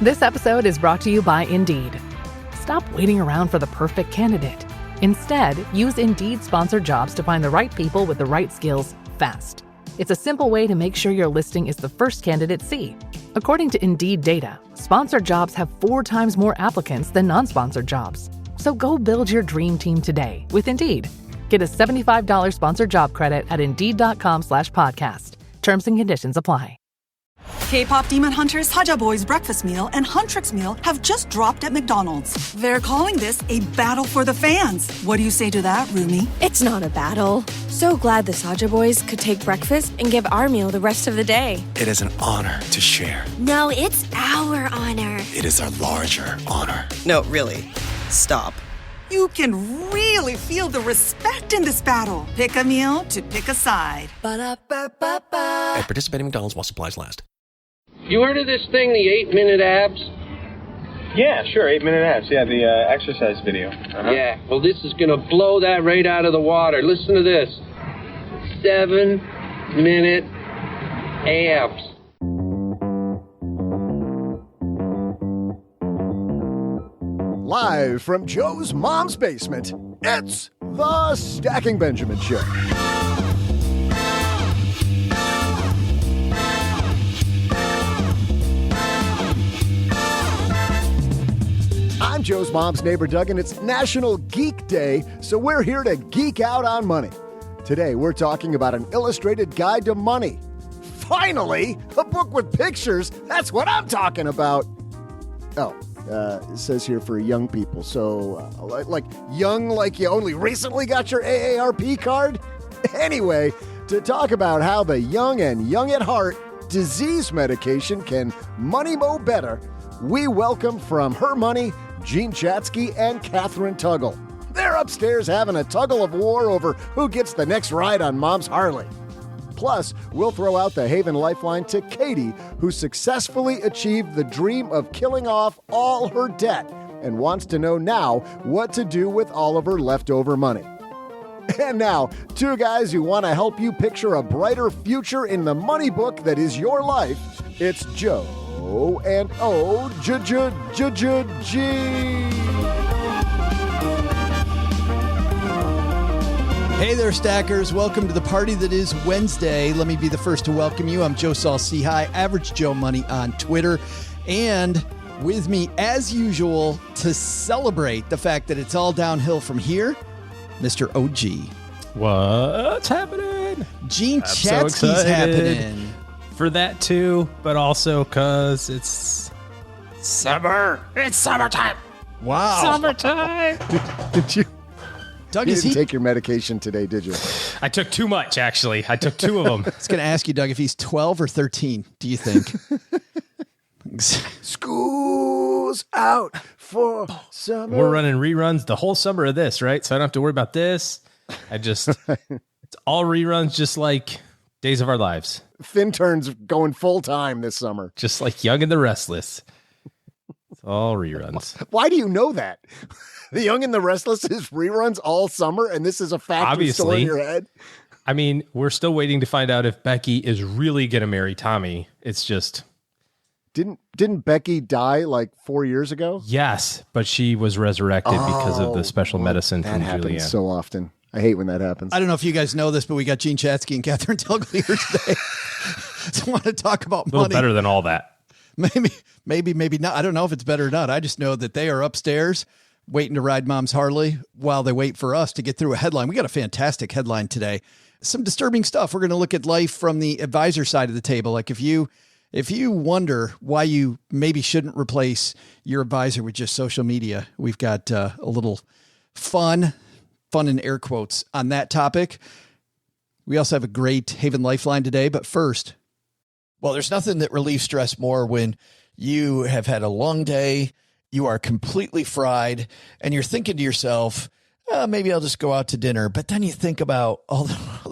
This episode is brought to you by Indeed. Stop waiting around for the perfect candidate. Instead, use Indeed sponsored jobs to find the right people with the right skills fast. It's a simple way to make sure your listing is the first candidates see. According to Indeed data, sponsored jobs have 4 times more applicants than non-sponsored jobs. So go build your dream team today with Indeed. Get a $75 sponsored job credit at Indeed.com/podcast. Terms and conditions apply. K-pop Demon Hunters Haja Boys Breakfast Meal and Huntrix Meal have just dropped at McDonald's. They're calling this a battle for the fans. What do you say to that, Rumi? It's not a battle. So glad the Saja Boys could take breakfast and give our meal the rest of the day. It is an honor to share. No, it's our honor. It is our larger honor. No, really. Stop. You can really feel the respect in this battle. Pick a meal to pick a side. Ba-da-ba-ba-ba. At participating McDonald's while supplies last. You heard of this thing, the 8-minute abs? Yeah, sure, 8-minute abs. Yeah, the exercise video. Uh-huh. Yeah, well, this is going to blow that right out of the water. Listen to this. 7-minute abs. Live from Joe's mom's basement, it's the Stacking Benjamin Show. I'm Joe's mom's neighbor, Doug, and it's National Geek Day, so we're here to geek out on money. Today, we're talking about an illustrated guide to money. Finally, a book with pictures. That's what I'm talking about. Oh, it says here for young people. So, like young, like you only recently got your AARP card? Anyway, to talk about how the young and young at heart disease medication can money mo better, we welcome from Her Money, Gene Chatzky and Kathryn Tuggle. They're upstairs having a tuggle of war over who gets the next ride on Mom's Harley. Plus, we'll throw out the Haven Lifeline to Katie, who successfully achieved the dream of killing off all her debt and wants to know now what to do with all of her leftover money. And now, 2 guys who want to help you picture a brighter future in the money book that is your life. It's Joe and G. Hey there, Stackers. Welcome to the party that is Wednesday. Let me be the first to welcome you. I'm Joe Saul C-High, Average Joe Money on Twitter. And with me, as usual, to celebrate the fact that it's all downhill from here, Mr. OG. What's happening? Gene Chatzky's happening. For that too, but also because it's summer. It's summertime. Wow. Summertime. Did you? Doug, you didn't take your medication today, did you? I took too much, actually. I took 2 of them. I was going to ask you, Doug, if he's 12 or 13, do you think? School's out for summer. We're running reruns the whole summer of this, right? So I don't have to worry about this. It's all reruns, just like Days of Our Lives. Fintern's going full time this summer. Just like Young and the Restless. It's all reruns. Why do you know that? The Young and the Restless is reruns all summer, and this is a fact you store in your head? I mean, we're still waiting to find out if Becky is really going to marry Tommy. It's just... Didn't Becky die like 4 years ago? Yes, but she was resurrected because of the special medicine from Julianne. That happens so often. I hate when that happens. I don't know if you guys know this, but we got Gene Chatzky and Kathryn Tuggle here today. So I want to talk about money. A little better than all that. Maybe not. I don't know if it's better or not. I just know that they are upstairs waiting to ride Mom's Harley while they wait for us to get through a headline. We got a fantastic headline today. Some disturbing stuff. We're going to look at life from the advisor side of the table. Like if you wonder why you maybe shouldn't replace your advisor with just social media, we've got a little fun in air quotes on that topic. We also have a great Haven Lifeline today, but first. Well, there's nothing that relieves stress more when you have had a long day, you are completely fried, and you're thinking to yourself, maybe I'll just go out to dinner. But then you think about all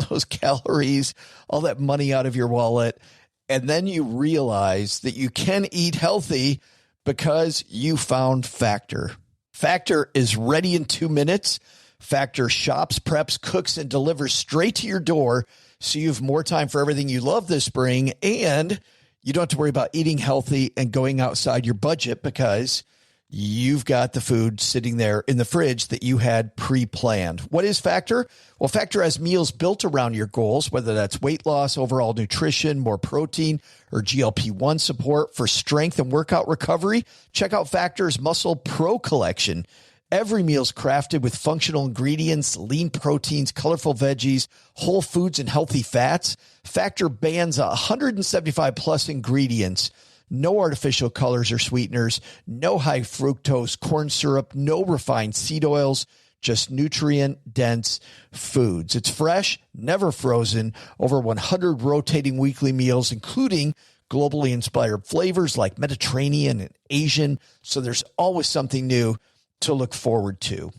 those calories, all that money out of your wallet, and then you realize that you can eat healthy because you found Factor. Factor is ready in 2 minutes. Factor shops, preps, cooks, and delivers straight to your door, so you have more time for everything you love this spring, and You don't have to worry about eating healthy and going outside your budget because you've got the food sitting there in the fridge that you had pre-planned. What is Factor? Well, Factor has meals built around your goals, whether that's weight loss, overall nutrition, more protein, or GLP-1 support for strength and workout recovery. Check out Factor's Muscle Pro collection. Every meal's crafted with functional ingredients, lean proteins, colorful veggies, whole foods, and healthy fats. Factor bans 175 plus ingredients. No artificial colors or sweeteners, no high fructose corn syrup, no refined seed oils, just nutrient-dense foods. It's fresh, never frozen, over 100 rotating weekly meals, including globally inspired flavors like Mediterranean and Asian, so there's always something new to look forward to.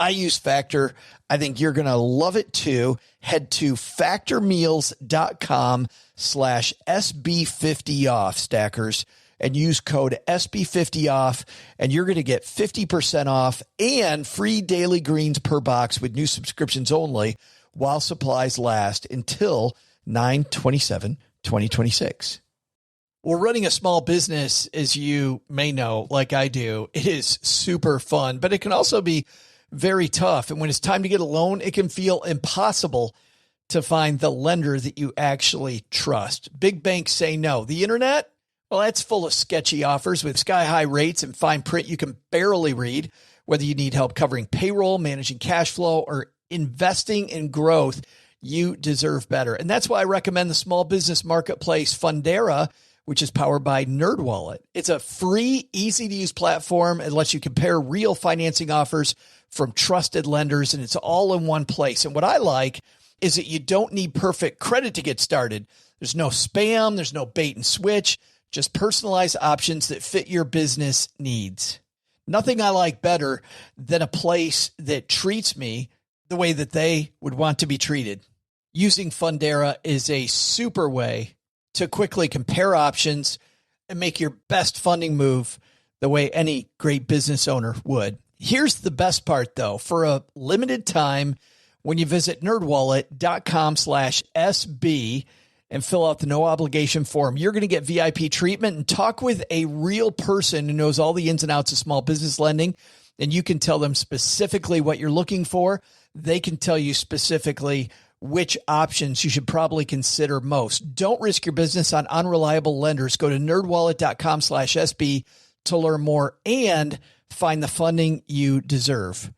I use Factor. I think you're going to love it too. Head to factormeals.com/SB50off, stackers, and use code SB50off, and you're going to get 50% off and free daily greens per box with new subscriptions only while supplies last until 9/27/2026. Well, running a small business, as you may know, like I do, it is super fun, but it can also be very tough. And when it's time to get a loan, it can feel impossible to find the lender that you actually trust. Big banks say no. The internet, well, that's full of sketchy offers with sky-high rates and fine print you can barely read. Whether you need help covering payroll, managing cash flow, or investing in growth, you deserve better. And that's why I recommend the small business marketplace Fundera, which is powered by NerdWallet. It's a free, easy-to-use platform. It lets you compare real financing offers from trusted lenders, and it's all in one place. And what I like is that you don't need perfect credit to get started. There's no spam, there's no bait and switch, just personalized options that fit your business needs. Nothing I like better than a place that treats me the way that they would want to be treated. Using Fundera is a super way to quickly compare options and make your best funding move the way any great business owner would. Here's the best part, though. For a limited time, when you visit nerdwallet.com/SB and fill out the no obligation form, you're going to get VIP treatment and talk with a real person who knows all the ins and outs of small business lending. And you can tell them specifically what you're looking for. They can tell you specifically which options you should probably consider most. Don't risk your business on unreliable lenders. Go to nerdwallet.com/SB to learn more and find the funding you deserve.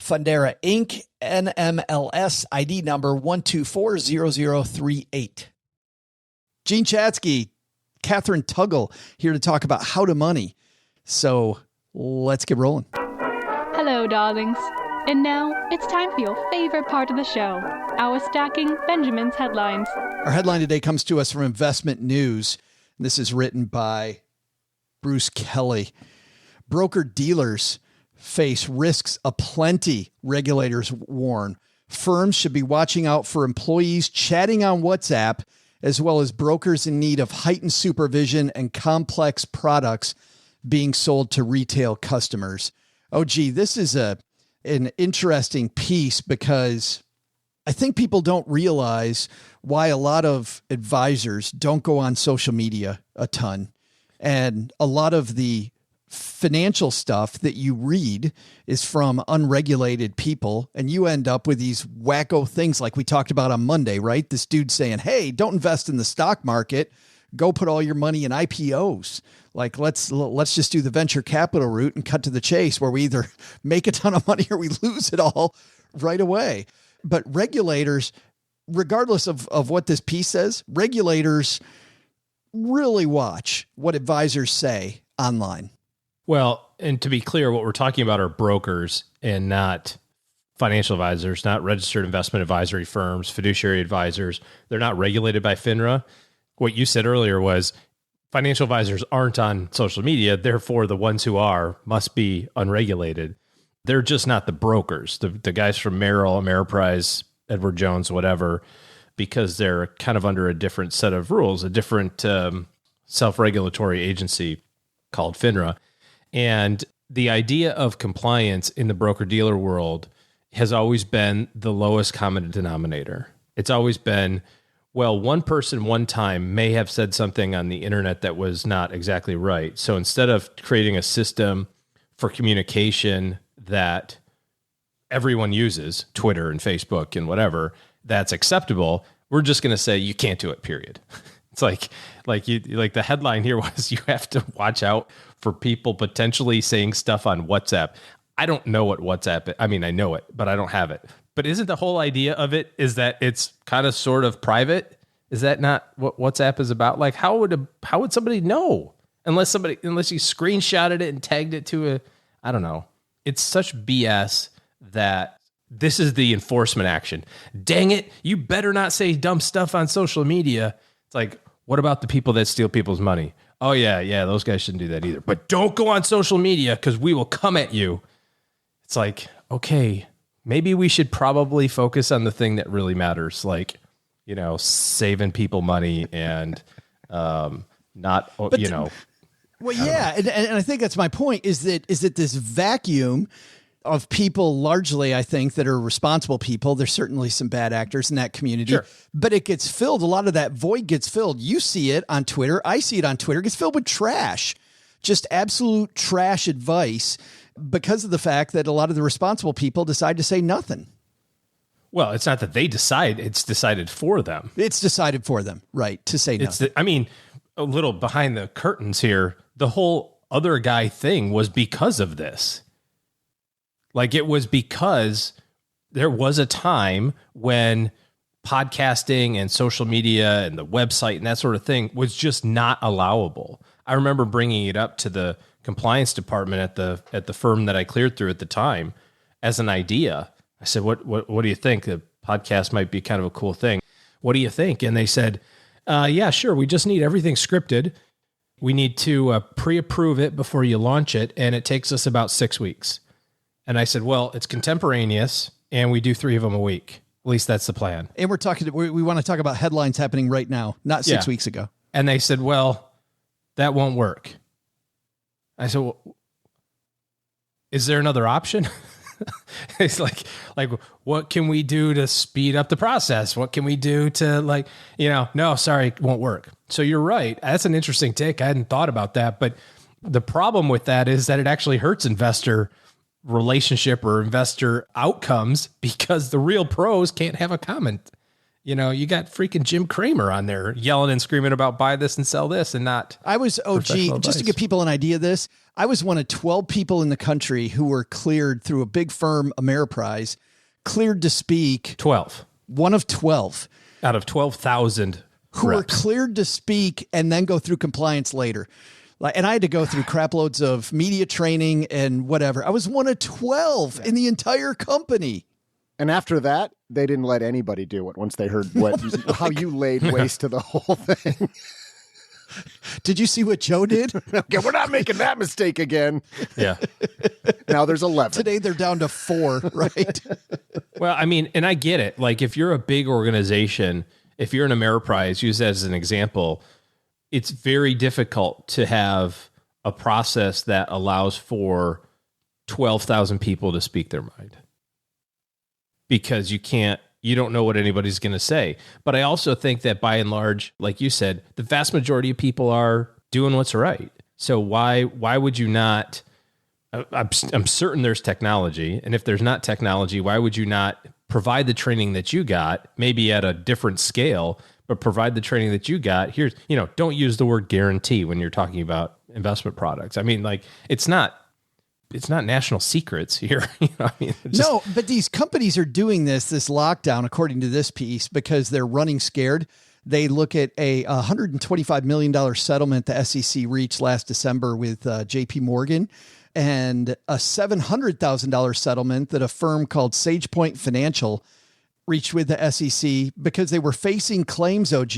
Fundera Inc., NMLS ID number 1240038. Gene Chatzky, Kathryn Tuggle here to talk about how to money. So let's get rolling. Hello, darlings. And now it's time for your favorite part of the show, our Stacking Benjamin's headlines. Our headline today comes to us from Investment News. This is written by Bruce Kelly. Broker-dealers face risks aplenty, regulators warn. Firms should be watching out for employees chatting on WhatsApp, as well as brokers in need of heightened supervision and complex products being sold to retail customers. Oh, gee, this is an interesting piece because I think people don't realize why a lot of advisors don't go on social media a ton. And a lot of the financial stuff that you read is from unregulated people, and you end up with these wacko things like we talked about on Monday, right? This dude saying, hey, don't invest in the stock market. Go put all your money in IPOs. Like, let's just do the venture capital route and cut to the chase where we either make a ton of money or we lose it all right away. But regulators, regardless of what this piece says, regulators really watch what advisors say online. Well, and to be clear, what we're talking about are brokers and not financial advisors, not registered investment advisory firms, fiduciary advisors. They're not regulated by FINRA. What you said earlier was financial advisors aren't on social media. Therefore, the ones who are must be unregulated. They're just not the brokers, the guys from Merrill, Ameriprise, Edward Jones, whatever, because they're kind of under a different set of rules, a different self-regulatory agency called FINRA. And the idea of compliance in the broker-dealer world has always been the lowest common denominator. It's always been, well, one person one time may have said something on the internet that was not exactly right. So instead of creating a system for communication that everyone uses, Twitter and Facebook and whatever, that's acceptable, we're just going to say you can't do it, period. It's like the headline here was, you have to watch out for people potentially saying stuff on WhatsApp. I don't know what WhatsApp is. I mean, I know it, but I don't have it. But isn't the whole idea of it is that it's kind of sort of private? Is that not what WhatsApp is about? Like, how would somebody know unless you screenshotted it and tagged it to I don't know. It's such BS that this is the enforcement action. Dang it. You better not say dumb stuff on social media. It's like, what about the people that steal people's money? Oh yeah, those guys shouldn't do that either. But don't go on social media because we will come at you. It's like, okay, maybe we should probably focus on the thing that really matters, like, saving people money and not. Well, yeah, and I think that's my point. Is that this vacuum of people, largely, I think, that are responsible people. There's certainly some bad actors in that community, sure, but it gets filled. A lot of that void gets filled. You see it on Twitter. I see it on Twitter. It gets filled with trash, just absolute trash advice, because of the fact that a lot of the responsible people decide to say nothing. Well, it's not that they decide; it's decided for them. It's decided for them, right? To say nothing. A little behind the curtains here. The whole other guy thing was because of this. Like, it was because there was a time when podcasting and social media and the website and that sort of thing was just not allowable. I remember bringing it up to the compliance department at the firm that I cleared through at the time as an idea. I said, what do you think? The podcast might be kind of a cool thing. What do you think? And they said, yeah, sure. We just need everything scripted. We need to pre-approve it before you launch it. And it takes us about 6 weeks. And I said, well, it's contemporaneous and we do 3 of them a week. At least that's the plan. And we want to talk about headlines happening right now, not 6 weeks ago. And they said, well, that won't work. I said, well, is there another option? It's like, what can we do to speed up the process? What can we do to no, sorry, it won't work. So you're right. That's an interesting take. I hadn't thought about that. But the problem with that is that it actually hurts investor relationship or investor outcomes, because the real pros can't have a comment. You got freaking Jim Cramer on there yelling and screaming about buy this and sell this and not. I was just to give people an idea of this. I was one of 12 people in the country who were cleared through a big firm, Ameriprise, cleared to speak. 12. One of 12 out of 12,000 who were cleared to speak and then go through compliance later. And I had to go through crap loads of media training and whatever. I was one of 12 in the entire company. And after that, they didn't let anybody do it once they heard how you laid waste to the whole thing. Did you see what Joe did? Okay, we're not making that mistake again. Yeah. Now there's 11. Today they're down to 4, right? Well, I mean, and I get it. Like, if you're a big organization, if you're an Ameriprise, use that as an example, it's very difficult to have a process that allows for 12,000 people to speak their mind, because you don't know what anybody's going to say. But I also think that by and large, like you said, the vast majority of people are doing what's right. So why would you not? I'm certain there's technology. And if there's not technology, why would you not provide the training that you got, maybe at a different scale, but provide the training that you got? Here's, don't use the word guarantee when you're talking about investment products. I mean, like, it's not national secrets here. No, but these companies are doing this lockdown, according to this piece, because they're running scared. They look at a $125 million settlement the SEC reached last December with JP Morgan, and a $700,000 settlement that a firm called SagePoint Financial reached with the SEC, because they were facing claims, OG,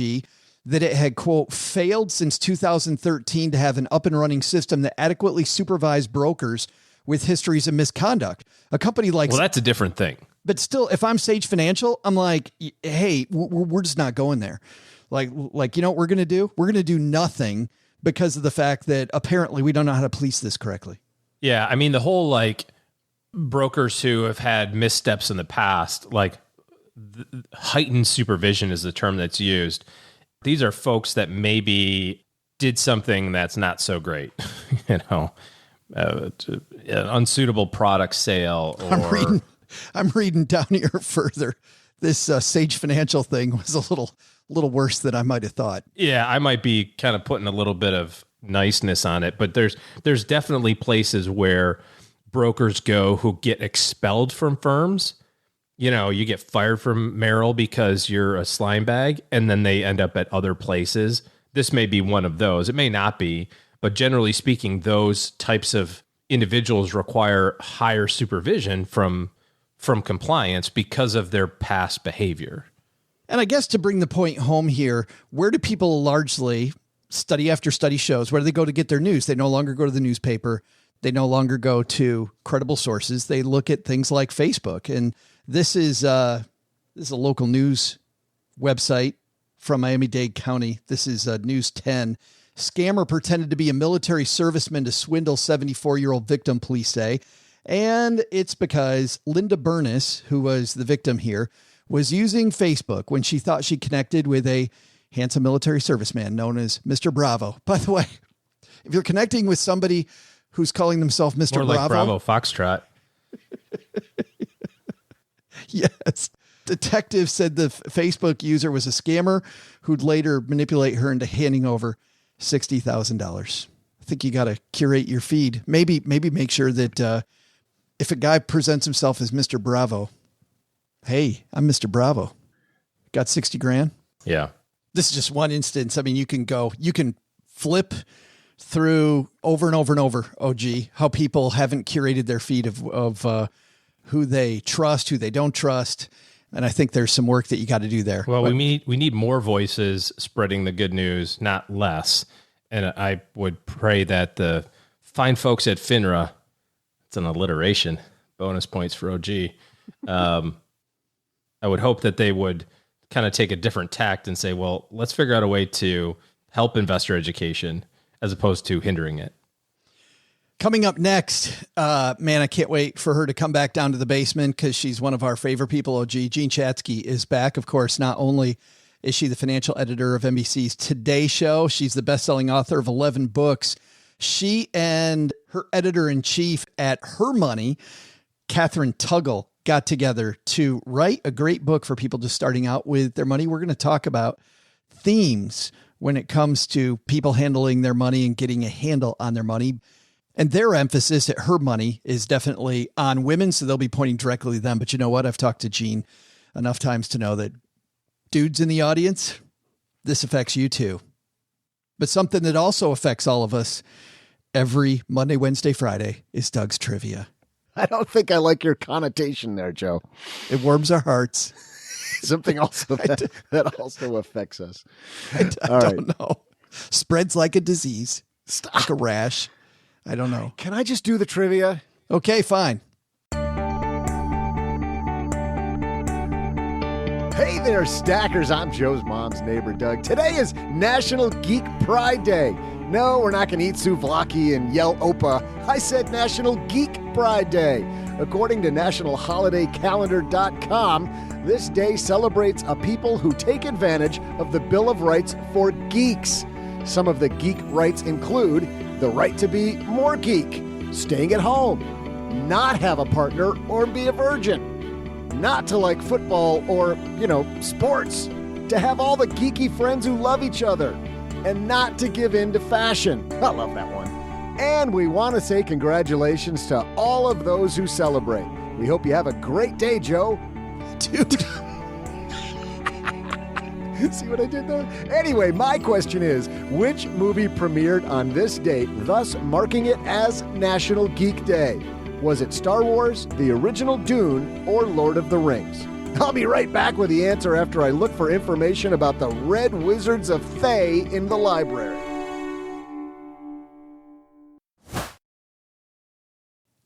that it had, quote, failed since 2013 to have an up and running system that adequately supervised brokers with histories of misconduct. A company like... Well, that's a different thing. But still, if I'm Sage Financial, I'm like, hey, we're just not going there. Like, you know what we're going to do? We're going to do nothing, because of the fact that apparently we don't know how to police this correctly. Yeah. I mean, the whole, like, brokers who have had missteps in the past, like, heightened supervision is the term that's used. These are folks that maybe did something that's not so great, an unsuitable product sale. Or I'm reading down here further. This Sage Financial thing was a little worse than I might have thought. Yeah, I might be kind of putting a little bit of niceness on it, but there's definitely places where brokers go who get expelled from firms. You get fired from Merrill because you're a slime bag, and then they end up at other places. This may be one of those. It may not be, but generally speaking, those types of individuals require higher supervision from compliance because of their past behavior. And I guess to bring the point home here, where do people largely, study after study shows, where do they go to get their news? They no longer go to the newspaper. They no longer go to credible sources. They look at things like Facebook. And this is a local news website from Miami-Dade County. This is News 10. Scammer pretended to be a military serviceman to swindle 74-year-old victim, police say. And it's because Linda Burness, who was the victim here, was using Facebook when she thought she connected with a handsome military serviceman known as Mr. Bravo. By the way, if you're connecting with somebody who's calling themselves Mr. More like Bravo Foxtrot. Yes. Detectives said the Facebook user was a scammer who'd later manipulate her into handing over $60,000. I think you got to curate your feed. Maybe make sure that if a guy presents himself as Mr. Bravo, hey, I'm Mr. Bravo. Got 60 grand. Yeah. This is just one instance. I mean, you can flip through over and over and over, OG, how people haven't curated their feed of who they trust, who they don't trust. And I think there's some work that you got to do there. Well, we need more voices spreading the good news, not less. And I would pray that the fine folks at FINRA, it's an alliteration, bonus points for OG. I would hope that they would kind of take a different tact and say, well, let's figure out a way to help investor education as opposed to hindering it. Coming up next, man, I can't wait for her to come back down to the basement because she's one of our favorite people, OG. Jean Chatzky is back. Of course, not only is she the financial editor of NBC's Today Show, she's the best-selling author of 11 books. She and her editor-in-chief at Her Money, Kathryn Tuggle, got together to write a great book for people just starting out with their money. We're going to talk about themes when it comes to people handling their money and getting a handle on their money. And their emphasis at Her Money is definitely on women, so they'll be pointing directly to them. But you know what? I've talked to Jean enough times to know that dudes in the audience, this affects you too. But something that also affects all of us every Monday, Wednesday, Friday is Doug's Trivia. I don't think I like your connotation there, Joe. It warms our hearts. Something also that also affects us. I don't know. Spreads like a disease. Stop. Like a rash. I don't know. Can I just do the trivia? Okay, fine. Hey there, stackers. I'm Joe's mom's neighbor, Doug. Today is National Geek Pride Day. No, we're not going to eat souvlaki and yell Opa. I said National Geek Pride Day. According to nationalholidaycalendar.com, this day celebrates a people who take advantage of the Bill of Rights for geeks. Some of the geek rights include the right to be more geek, staying at home, not have a partner or be a virgin, not to like football or, sports, to have all the geeky friends who love each other, and not to give in to fashion. I love that one. And we want to say congratulations to all of those who celebrate. We hope you have a great day, Joe. Dude. See what I did there? Anyway, my question is, which movie premiered on this date, thus marking it as National Geek Day? Was it Star Wars, the original Dune, or Lord of the Rings? I'll be right back with the answer after I look for information about the Red Wizards of Thay in the library.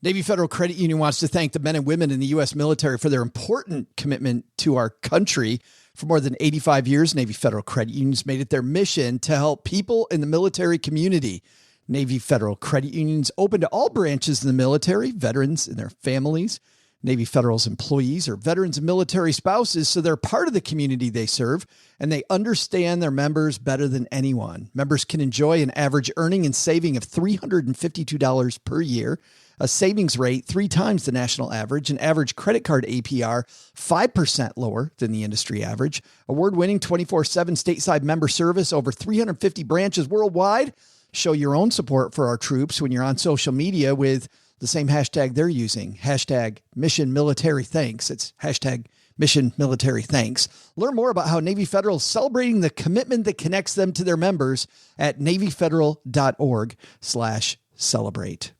Navy Federal Credit Union wants to thank the men and women in the U.S. military for their important commitment to our country. For more than 85 years, Navy Federal Credit Union's made it their mission to help people in the military community. Navy Federal Credit Union's open to all branches of the military, veterans and their families. Navy Federal's employees are veterans and military spouses, so they're part of the community they serve, and they understand their members better than anyone. Members can enjoy an average earning and saving of $352 per year, a savings rate 3 times the national average, an average credit card APR 5% lower than the industry average, award-winning 24/7 stateside member service, over 350 branches worldwide. Show your own support for our troops when you're on social media with the same hashtag they're using, hashtag Mission Military Thanks. It's hashtag Mission Military Thanks. Learn more about how Navy Federal is celebrating the commitment that connects them to their members at NavyFederal.org/celebrate.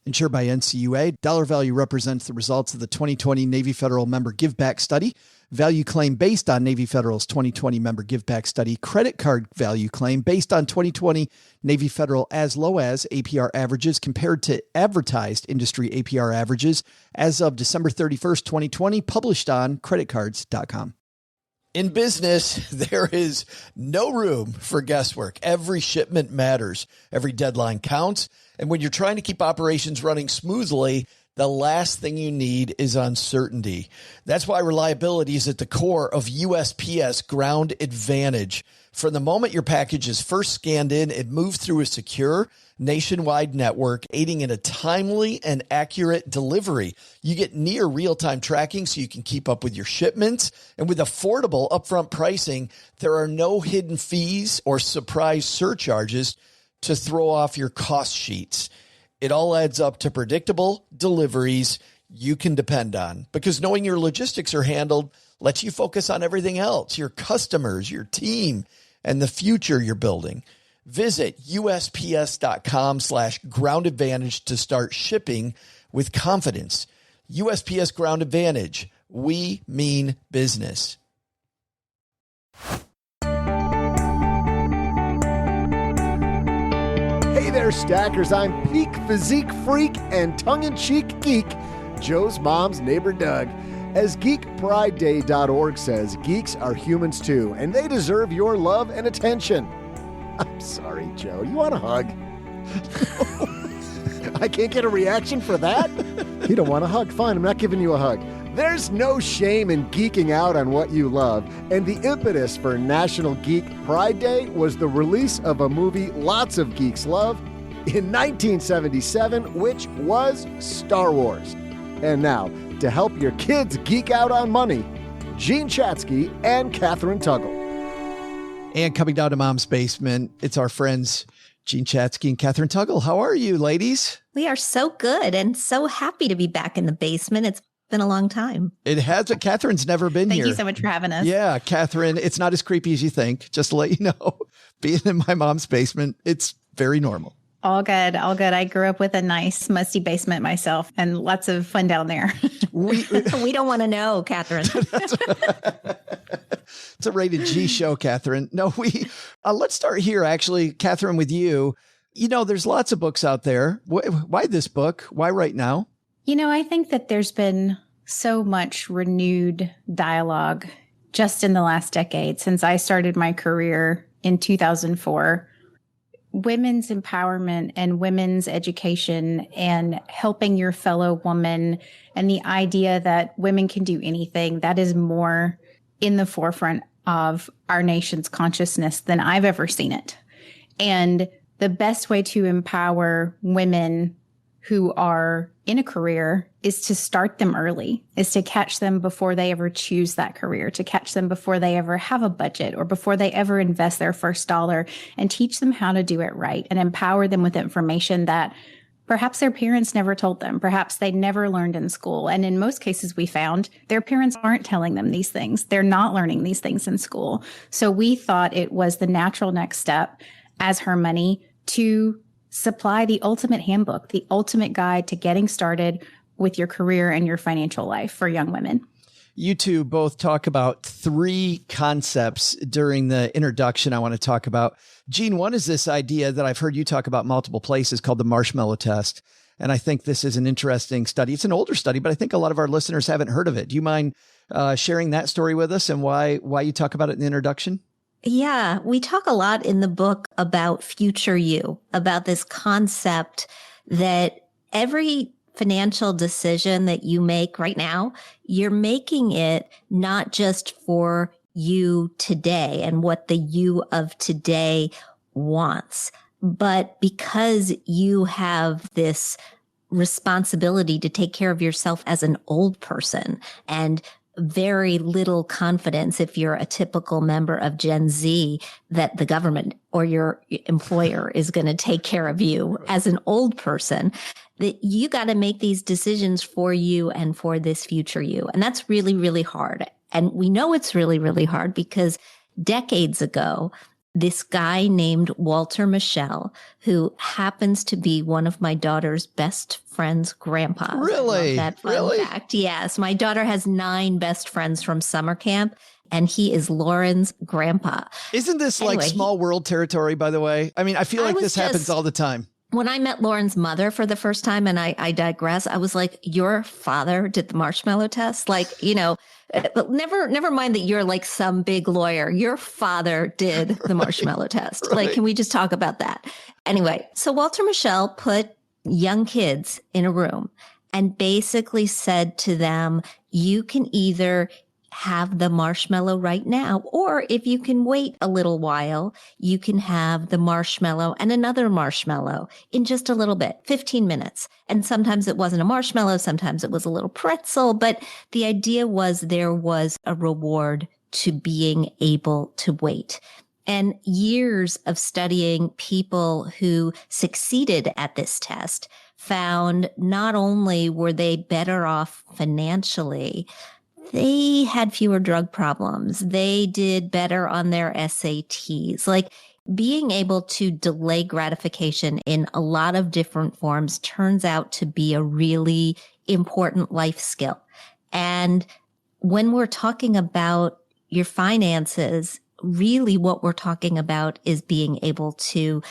Insured by NCUA, dollar value represents the results of the 2020 Navy Federal Member Give Back Study. Value claim based on Navy Federal's 2020 Member Give Back Study. Credit card value claim based on 2020 Navy Federal as low as APR averages compared to advertised industry APR averages as of December 31st, 2020, published on creditcards.com. In business, there is no room for guesswork. Every shipment matters. Every deadline counts. And when you're trying to keep operations running smoothly, the last thing you need is uncertainty. That's why reliability is at the core of USPS Ground Advantage. From the moment your package is first scanned in, it moves through a secure nationwide network, aiding in a timely and accurate delivery. You get near real-time tracking so you can keep up with your shipments. And with affordable upfront pricing, there are no hidden fees or surprise surcharges to throw off your cost sheets. It all adds up to predictable deliveries you can depend on, because knowing your logistics are handled lets you focus on everything else, your customers, your team, and the future you're building. Visit USPS.com/Ground Advantage to start shipping with confidence. USPS Ground Advantage. We mean business. Hey there, Stackers. I'm peak physique freak and tongue-in-cheek geek, Joe's mom's neighbor Doug. As GeekPrideDay.org says, geeks are humans too, and they deserve your love and attention. I'm sorry, Joe. You want a hug? I can't get a reaction for that? You don't want a hug? Fine, I'm not giving you a hug. There's no shame in geeking out on what you love, and the impetus for National Geek Pride Day was the release of a movie lots of geeks love in 1977, which was Star Wars. And now, to help your kids geek out on money, Gene Chatzky and Kathryn Tuggle. And coming down to Mom's Basement, it's our friends Gene Chatzky and Kathryn Tuggle. How are you, ladies? We are so good and so happy to be back in the basement. It's been a long time. It has. Kathryn's never been here. Thank you so much for having us. Yeah, Kathryn, it's not as creepy as you think. Just to let you know, being in my mom's basement, it's very normal. All good. All good. I grew up with a nice, musty basement myself and lots of fun down there. We don't want to know, Kathryn. It's a rated G show, Kathryn. No, let's start here, actually, Kathryn, with you. You know, there's lots of books out there. Why this book? Why right now? You know, I think that there's been so much renewed dialogue just in the last decade since I started my career in 2004. Women's empowerment and women's education and helping your fellow woman and the idea that women can do anything, that is more in the forefront of our nation's consciousness than I've ever seen it. And the best way to empower women who are in a career is to start them early, is to catch them before they ever choose that career, to catch them before they ever have a budget or before they ever invest their first dollar, and teach them how to do it right and empower them with information that perhaps their parents never told them, perhaps they never learned in school. And in most cases, we found their parents aren't telling them these things. They're not learning these things in school. So we thought it was the natural next step as Her Money to supply the ultimate handbook, the ultimate guide to getting started with your career and your financial life for young women. You two both talk about 3 concepts during the introduction I want to talk about. Gene, one is this idea that I've heard you talk about multiple places called the marshmallow test. And I think this is an interesting study. It's an older study, but I think a lot of our listeners haven't heard of it. Do you mind sharing that story with us and why you talk about it in the introduction? Yeah, we talk a lot in the book about future you, about this concept that every financial decision that you make right now, you're making it not just for you today and what the you of today wants, but because you have this responsibility to take care of yourself as an old person and very little confidence, if you're a typical member of Gen Z, that the government or your employer is going to take care of you as an old person, that you got to make these decisions for you and for this future you. And that's really, really hard. And we know it's really, really hard because decades ago, this guy named Walter Mischel, who happens to be one of my daughter's best friend's grandpas. Really? That fun fact. Yes. My daughter has 9 best friends from summer camp, and he is Lauren's grandpa. Isn't this like small world territory, by the way? I mean, I feel like this happens all the time. When I met Lauren's mother for the first time, and I digress, I was like, your father did the marshmallow test? Like, but never mind that you're like some big lawyer. Your father did the marshmallow test. Right. Like, can we just talk about that? Anyway, so Walter Mischel put young kids in a room and basically said to them, you can either have the marshmallow right now, or if you can wait a little while, you can have the marshmallow and another marshmallow in just a little bit, 15 minutes. And sometimes it wasn't a marshmallow, sometimes it was a little pretzel, but the idea was there was a reward to being able to wait. And years of studying people who succeeded at this test found not only were they better off financially, they had fewer drug problems. They did better on their SATs. Like, being able to delay gratification in a lot of different forms turns out to be a really important life skill. And when we're talking about your finances, really what we're talking about is being able to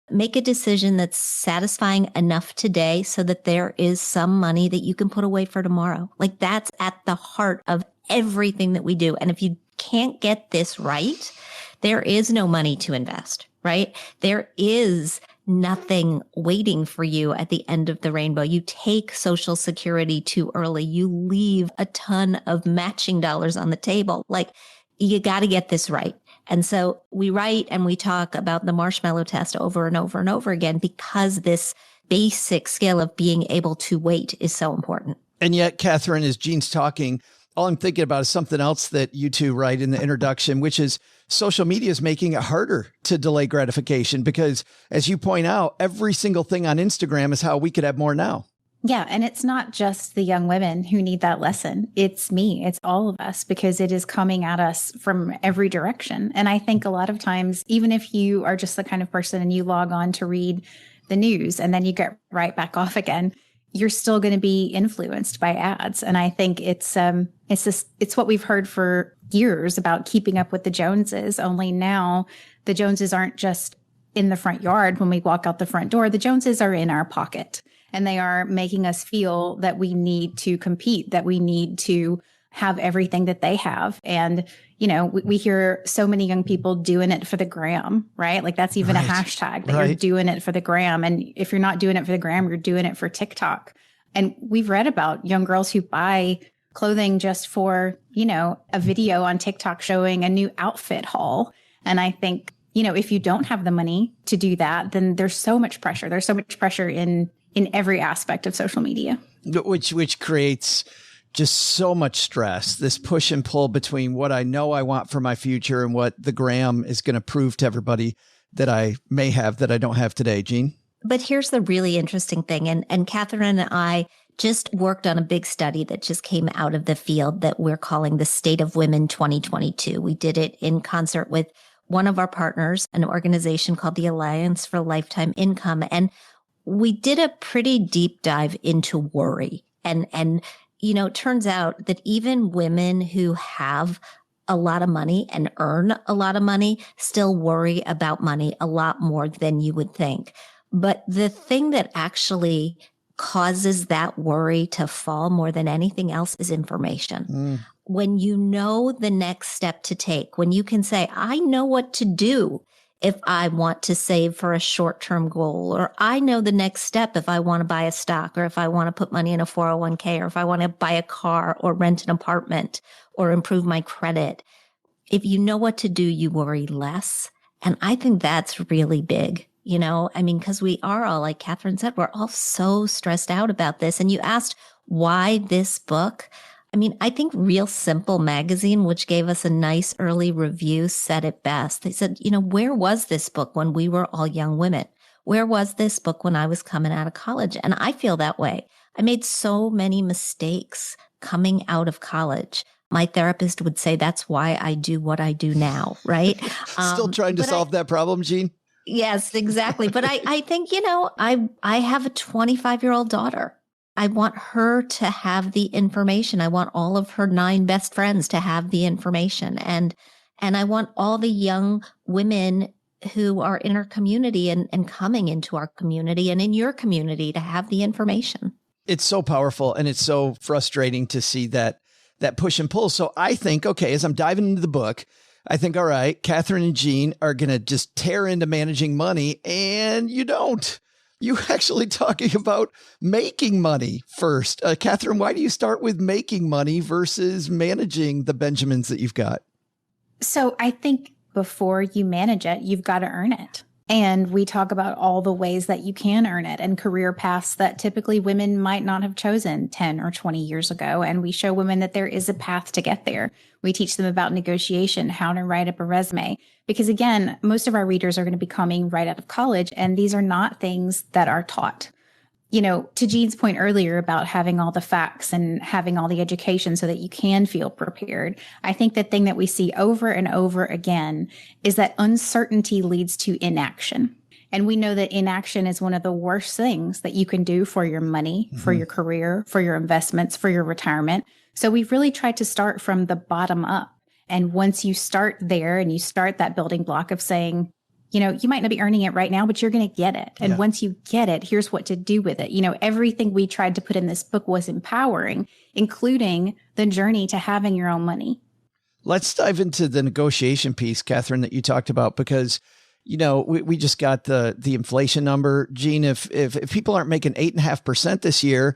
make a decision that's satisfying enough today so that there is some money that you can put away for tomorrow. Like, that's at the heart of everything that we do. And if you can't get this right, there is no money to invest, right? There is nothing waiting for you at the end of the rainbow. You take Social Security too early. You leave a ton of matching dollars on the table. Like, you got to get this right. And so we write and we talk about the marshmallow test over and over and over again because this basic skill of being able to wait is so important. And yet, Kathryn, as Jean's talking, all I'm thinking about is something else that you two write in the introduction, which is social media is making it harder to delay gratification because, as you point out, every single thing on Instagram is how we could have more now. Yeah. And it's not just the young women who need that lesson. It's me. It's all of us, because it is coming at us from every direction. And I think a lot of times, even if you are just the kind of person and you log on to read the news and then you get right back off again, you're still going to be influenced by ads. And I think it's what we've heard for years about keeping up with the Joneses. Only now the Joneses aren't just in the front yard when we walk out the front door. The Joneses are in our pocket. And they are making us feel that we need to compete, that we need to have everything that they have. And, we hear so many young people doing it for the gram, right? Like, that's even a hashtag that you're doing it for the gram. And if you're not doing it for the gram, you're doing it for TikTok. And we've read about young girls who buy clothing just for, a video on TikTok showing a new outfit haul. And I think, if you don't have the money to do that, then there's so much pressure. There's so much pressure in every aspect of social media. Which creates just so much stress, this push and pull between what I know I want for my future and what the gram is going to prove to everybody that I may have that I don't have today. Jean? But here's the really interesting thing. And Kathryn and I just worked on a big study that just came out of the field that we're calling the State of Women 2022. We did it in concert with one of our partners, an organization called the Alliance for Lifetime Income. And we did a pretty deep dive into worry. And it turns out that even women who have a lot of money and earn a lot of money still worry about money a lot more than you would think. But the thing that actually causes that worry to fall more than anything else is information. When you know the next step to take, when you can say, I know what to do if I want to save for a short-term goal, or I know the next step if I want to buy a stock, or if I want to put money in a 401k, or if I want to buy a car or rent an apartment or improve my credit. If you know what to do, you worry less. And I think that's really big, because we are all, like Kathryn said, we're all so stressed out about this. And you asked why this book. I think Real Simple magazine, which gave us a nice early review, said it best. They said, where was this book when we were all young women? Where was this book when I was coming out of college? And I feel that way. I made so many mistakes coming out of college. My therapist would say that's why I do what I do now, right? Still trying to solve that problem, Jean? Yes, exactly. But I think, I have a 25-year-old daughter. I want her to have the information. I want all of her 9 best friends to have the information. And I want all the young women who are in our community and coming into our community and in your community to have the information. It's so powerful, and it's so frustrating to see that push and pull. So I think, okay, as I'm diving into the book, I think, all right, Kathryn and Jean are going to just tear into managing money, and you don't. You actually talking about making money first. Kathryn, why do you start with making money versus managing the Benjamins that you've got? So I think before you manage it, you've got to earn it. And we talk about all the ways that you can earn it and career paths that typically women might not have chosen 10 or 20 years ago. And we show women that there is a path to get there. We teach them about negotiation, how to write up a resume. Because again, most of our readers are going to be coming right out of college, and these are not things that are taught. To Jean's point earlier about having all the facts and having all the education so that you can feel prepared, I think the thing that we see over and over again is that uncertainty leads to inaction. And we know that inaction is one of the worst things that you can do for your money, for your career, for your investments, for your retirement. So we've really tried to start from the bottom up. And once you start there and you start that building block of saying, you might not be earning it right now, but you're going to get it. And once you get it, here's what to do with it. Everything we tried to put in this book was empowering, including the journey to having your own money. Let's dive into the negotiation piece, Kathryn, that you talked about, because, we just got the inflation number. Jean, if people aren't making 8.5% this year,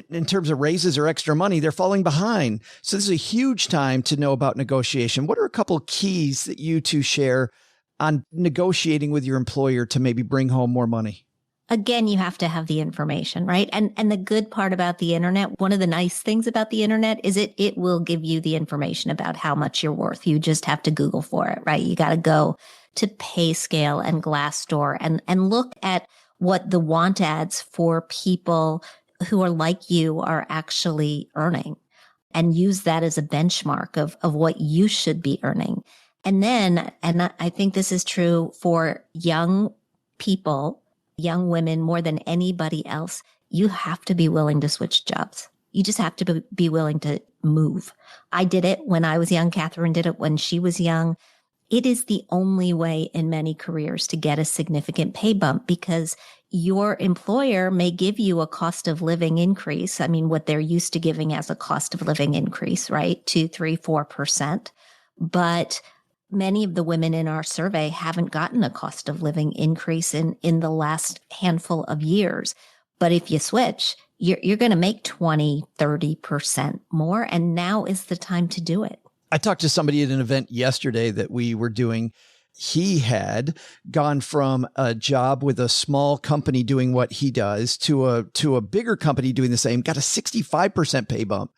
in terms of raises or extra money, they're falling behind. So this is a huge time to know about negotiation. What are a couple of keys that you two share on negotiating with your employer to maybe bring home more money? Again, you have to have the information, right? And the good part about the internet, one of the nice things about the internet is it will give you the information about how much you're worth. You just have to Google for it, right? You got to go to PayScale and Glassdoor and look at what the want ads for people who are like you are actually earning, and use that as a benchmark of what you should be earning. And then, and I think this is true for young people, young women more than anybody else, you have to be willing to switch jobs. You just have to be willing to move. I did it when I was young. Kathryn did it when she was young. It is the only way in many careers to get a significant pay bump, because your employer may give you a cost of living increase. What they're used to giving as a cost of living increase, right? 2, 3, 4%. But many of the women in our survey haven't gotten a cost of living increase in the last handful of years. But if you switch, you're going to make 20, 30% more. And now is the time to do it. I talked to somebody at an event yesterday that we were doing. He had gone from a job with a small company doing what he does to a bigger company doing the same, got a 65% pay bump.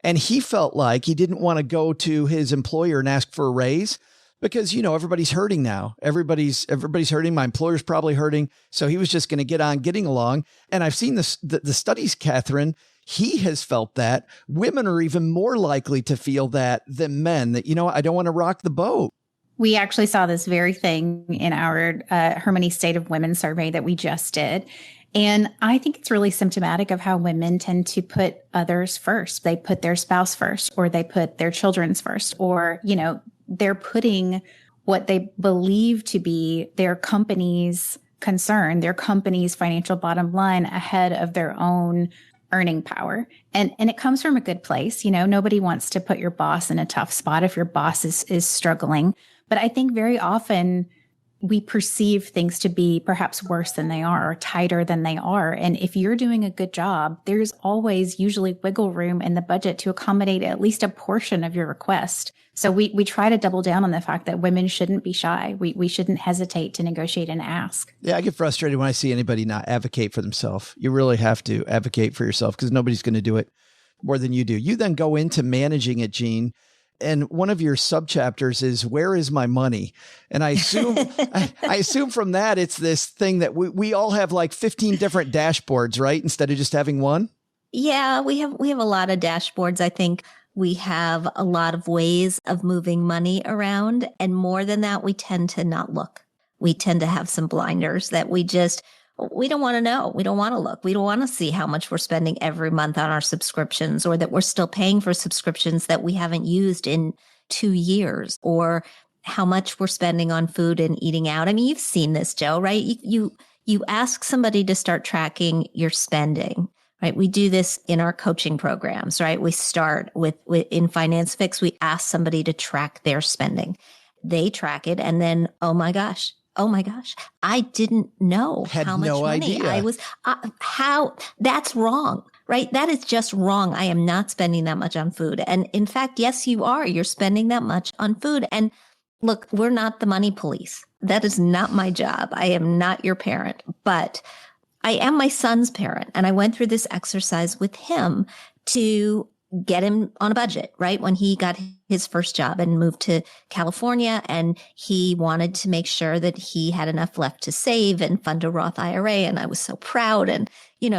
And he felt like he didn't want to go to his employer and ask for a raise, because, everybody's hurting now. Everybody's hurting. My employer's probably hurting. So he was just going to get on getting along. And I've seen the studies, Kathryn. He has felt that women are even more likely to feel that than men, that, I don't want to rock the boat. We actually saw this very thing in our Harmony State of Women survey that we just did. And I think it's really symptomatic of how women tend to put others first. They put their spouse first, or they put their children's first, or, they're putting what they believe to be their company's concern, their company's financial bottom line ahead of their own earning power. And it comes from a good place. Nobody wants to put your boss in a tough spot if your boss is struggling. But I think very often we perceive things to be perhaps worse than they are or tighter than they are. And if you're doing a good job, there's always usually wiggle room in the budget to accommodate at least a portion of your request. So we try to double down on the fact that women shouldn't be shy. We shouldn't hesitate to negotiate and ask. Yeah, I get frustrated when I see anybody not advocate for themselves. You really have to advocate for yourself because nobody's going to do it more than you do. You then go into managing it, Jean. And one of your subchapters is, where is my money? And I assume, I assume from that, it's this thing that we all have like 15 different dashboards, right? Instead of just having one. Yeah, we have a lot of dashboards. I think we have a lot of ways of moving money around. And more than that, we tend to not look. We tend to have some blinders that we don't want to know. We don't want to look. We don't want to see how much we're spending every month on our subscriptions, or that we're still paying for subscriptions that we haven't used in 2 years, or how much we're spending on food and eating out. I mean, you've seen this, Joe, right? You ask somebody to start tracking your spending, right? We do this in our coaching programs, right? We start with in Finance Fix, we ask somebody to track their spending. They track it, and then, oh my gosh, I didn't know how much money I was, that's wrong, right? That is just wrong. I am not spending that much on food. And in fact, yes, you are. You're spending that much on food. And look, we're not the money police. That is not my job. I am not your parent, but I am my son's parent. And I went through this exercise with him to get him on a budget, right? When he got his first job and moved to California, and he wanted to make sure that he had enough left to save and fund a Roth IRA. And I was so proud. And,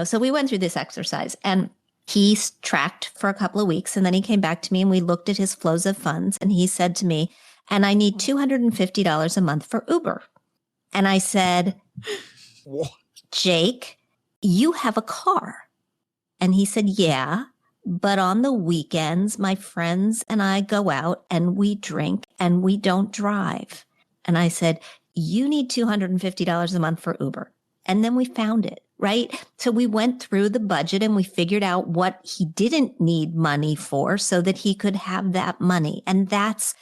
so we went through this exercise, and he tracked for a couple of weeks. And then he came back to me and we looked at his flows of funds, and he said to me, and I need $250 a month for Uber. And I said, Jake, you have a car. And he said, yeah. But on the weekends, my friends and I go out and we drink and we don't drive. And I said, you need $250 a month for Uber. And then we found it, right? So we went through the budget and we figured out what he didn't need money for so that he could have that money. And that's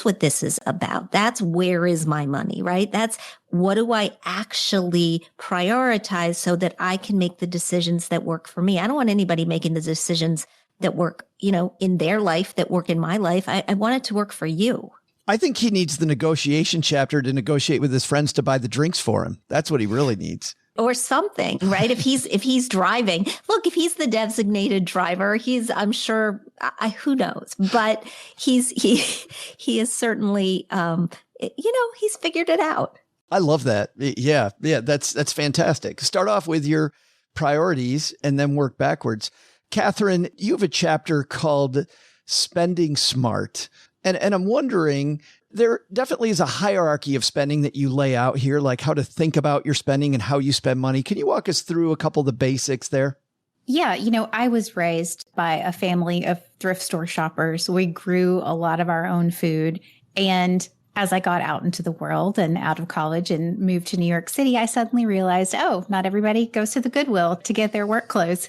what this is about. That's where is my money, right? That's what do I actually prioritize so that I can make the decisions that work for me. I don't want anybody making the decisions that work, in their life, that work in my life. I want it to work for you. I think he needs the negotiation chapter to negotiate with his friends to buy the drinks for him. That's what he really needs. Or something, right? If he's driving, look, if he's the designated driver, I'm sure, who knows, but he is certainly, he's figured it out. I love that. Yeah. That's fantastic. Start off with your priorities and then work backwards. Kathryn, you have a chapter called Spending Smart. And I'm wondering, there definitely is a hierarchy of spending that you lay out here, like how to think about your spending and how you spend money. Can you walk us through a couple of the basics there? Yeah, I was raised by a family of thrift store shoppers. We grew a lot of our own food. And as I got out into the world and out of college and moved to New York City, I suddenly realized, not everybody goes to the Goodwill to get their work clothes.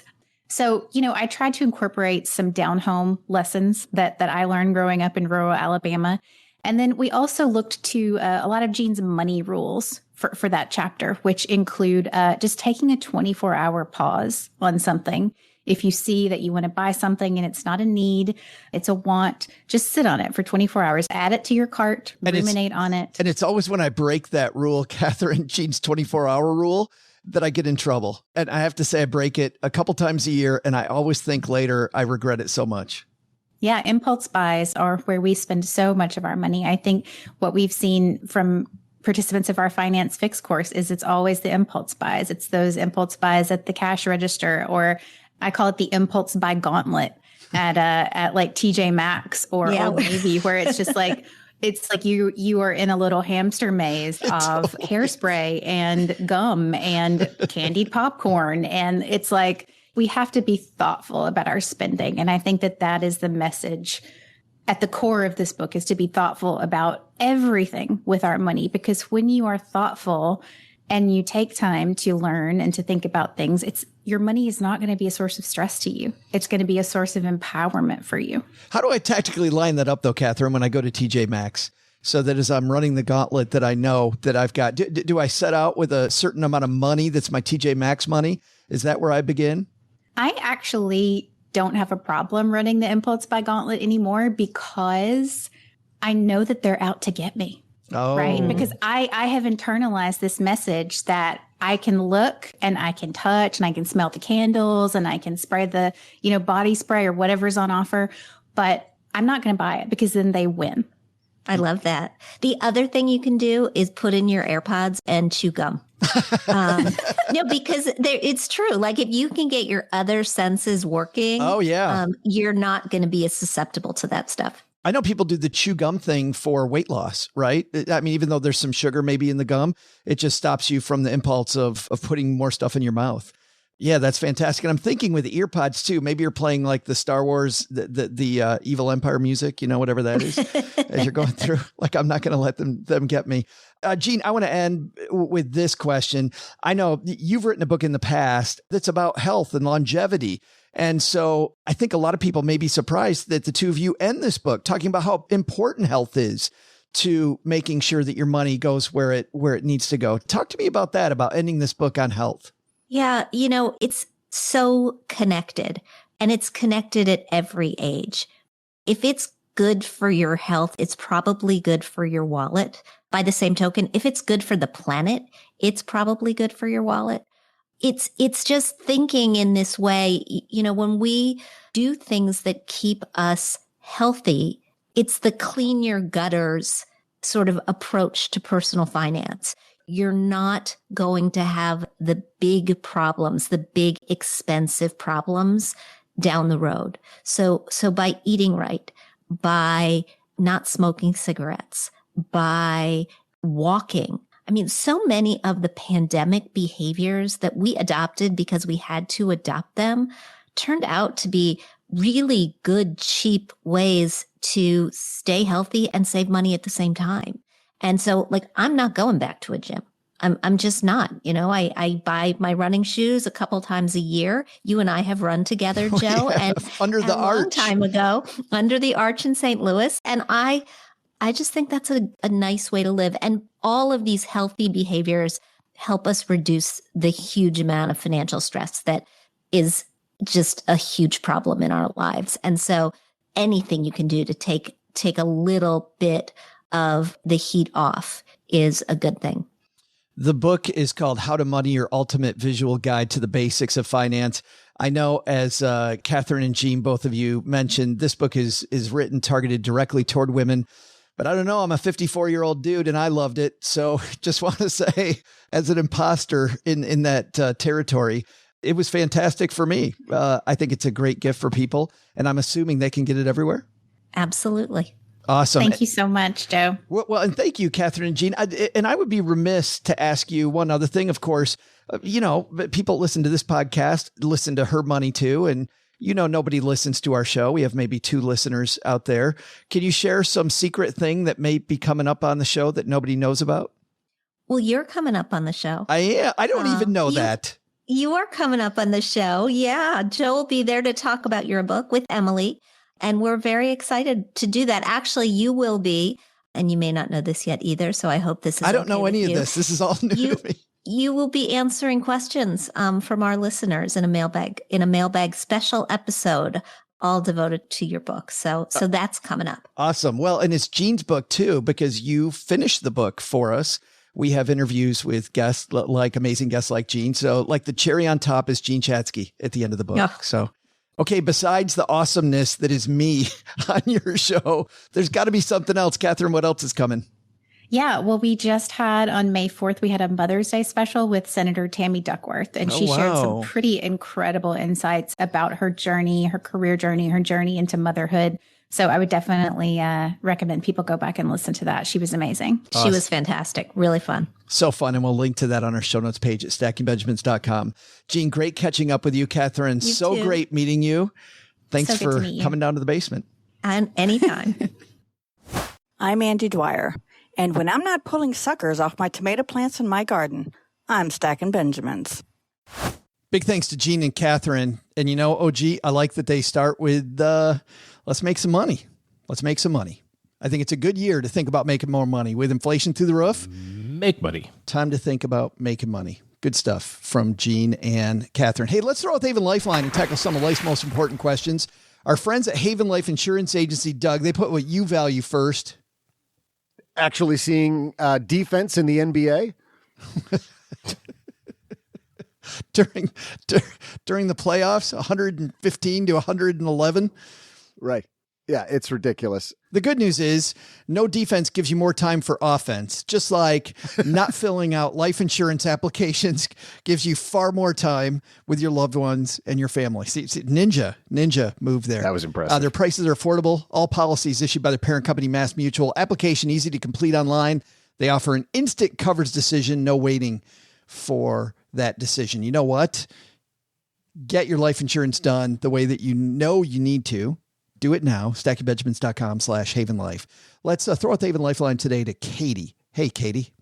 So, I tried to incorporate some down-home lessons that I learned growing up in rural Alabama. And then we also looked to a lot of Jean's money rules for that chapter, which include just taking a 24-hour pause on something. If you see that you want to buy something and it's not a need, it's a want, just sit on it for 24 hours, add it to your cart, ruminate on it. And it's always when I break that rule, Kathryn, Jean's 24-hour rule, that I get in trouble. And I have to say I break it a couple times a year, and I always think later I regret it so much. Yeah, impulse buys are where we spend so much of our money. I think what we've seen from participants of our Finance Fix course is it's always the impulse buys. It's those impulse buys at the cash register, or I call it the impulse buy gauntlet at like TJ Maxx or Old Navy, where it's just like, it's like you are in a little hamster maze of hairspray and gum and candied popcorn. And it's like, we have to be thoughtful about our spending. And I think that is the message at the core of this book, is to be thoughtful about everything with our money. Because when you are thoughtful and you take time to learn and to think about things, your money is not going to be a source of stress to you. It's going to be a source of empowerment for you. How do I tactically line that up though, Kathryn, when I go to TJ Maxx? so that as I'm running the gauntlet that I know that I've got, do I set out with a certain amount of money that's my TJ Maxx money? Is that where I begin? I actually don't have a problem running the impulse buy gauntlet anymore because I know that they're out to get me. Oh. Right. Because I have internalized this message that I can look and I can touch and I can smell the candles and I can spray the, body spray or whatever's on offer, but I'm not going to buy it because then they win. I love that. The other thing you can do is put in your AirPods and chew gum. No, because it's true. Like if you can get your other senses working, you're not going to be as susceptible to that stuff. I know people do the chew gum thing for weight loss, right? I mean, even though there's some sugar maybe in the gum, it just stops you from the impulse of putting more stuff in your mouth. Yeah, that's fantastic. And I'm thinking with the ear pods too, maybe you're playing like the Star Wars, the Evil Empire music, whatever that is, as you're going through. Like, I'm not going to let them get me. Gene, I want to end with this question. I know you've written a book in the past that's about health and longevity. And so I think a lot of people may be surprised that the two of you end this book talking about how important health is to making sure that your money goes where it needs to go. Talk to me about that, about ending this book on health. Yeah, it's so connected, and it's connected at every age. If it's good for your health, it's probably good for your wallet. By the same token, if it's good for the planet, it's probably good for your wallet. It's just thinking in this way, when we do things that keep us healthy, it's the clean your gutters sort of approach to personal finance. You're not going to have the big problems, the big expensive problems down the road. So by eating right, by not smoking cigarettes, by walking, I mean, so many of the pandemic behaviors that we adopted because we had to adopt them turned out to be really good, cheap ways to stay healthy and save money at the same time. And so I'm not going back to a gym. I'm just not, I buy my running shoes a couple times a year. You and I have run together, Joe, and under the arch a long time ago, under the arch in St. Louis. And I just think that's a nice way to live. And all of these healthy behaviors help us reduce the huge amount of financial stress that is just a huge problem in our lives. And so anything you can do to take a little bit of the heat off is a good thing. The book is called How to Money, Your Ultimate Visual Guide to the Basics of Finance. I know, as Kathryn and Gene, both of you mentioned, this book is written targeted directly toward women. But I don't know, I'm a 54-year-old dude and I loved it. So just want to say, as an imposter in that territory, it was fantastic for me. I think it's a great gift for people, and I'm assuming they can get it everywhere. Absolutely. Awesome. Thank you so much, Joe. Well, and thank you, Kathryn and Gene. And I would be remiss to ask you one other thing. Of course, people listen to this podcast, listen to Her Money too. And, nobody listens to our show. We have maybe 2 listeners out there. Can you share some secret thing that may be coming up on the show that nobody knows about? Well, you're coming up on the show. I don't even know that. You are coming up on the show. Yeah. Joe will be there to talk about your book with Emily. And we're very excited to do that. Actually, you will be, and you may not know this yet either. So I hope this is I don't know any of this. This is all new to me. You will be answering questions from our listeners in a mailbag special episode, all devoted to your book. So that's coming up. Awesome. Well, and it's Gene's book too, because you finished the book for us. We have interviews with guests, like amazing guests like Gene. So like the cherry on top is Gene Chatzky at the end of the book. Oh. So, okay, besides the awesomeness that is me on your show, there's got to be something else. Kathryn, what else is coming? Yeah, well, we just had on May 4th, we had a Mother's Day special with Senator Tammy Duckworth, and she shared some pretty incredible insights about her journey, her career journey, her journey into motherhood. So I would definitely recommend people go back and listen to that. She was amazing. Awesome. She was fantastic. Really fun. So fun. And we'll link to that on our show notes page at stackingbenjamins.com. Gene, great catching up with you. Kathryn, so great meeting you. Thanks for coming down to the basement. And anytime. I'm Andy Dwyer. And when I'm not pulling suckers off my tomato plants in my garden, I'm stacking Benjamins. Big thanks to Gene and Kathryn. And OG, I like that they start with, let's make some money. Let's make some money. I think it's a good year to think about making more money. With inflation through the roof, make money. Time to think about making money. Good stuff from Gene and Kathryn. Hey, let's throw out the Haven Lifeline and tackle some of life's most important questions. Our friends at Haven Life Insurance Agency, Doug, they put what you value first. Actually seeing defense in the NBA. during the playoffs, 115 to 111. Right. Yeah, it's ridiculous. The good news is no defense gives you more time for offense, just like not filling out life insurance applications gives you far more time with your loved ones and your family. See Ninja moved there. That was impressive. Their prices are affordable. All policies issued by their parent company, Mass Mutual. Application easy to complete online. They offer an instant coverage decision, no waiting for that decision. You know what? Get your life insurance done the way that you know you need to. Do it now. StackingBenjamins.com/HavenLife. Let's throw out the Haven Lifeline today to Katie. Hey, Katie.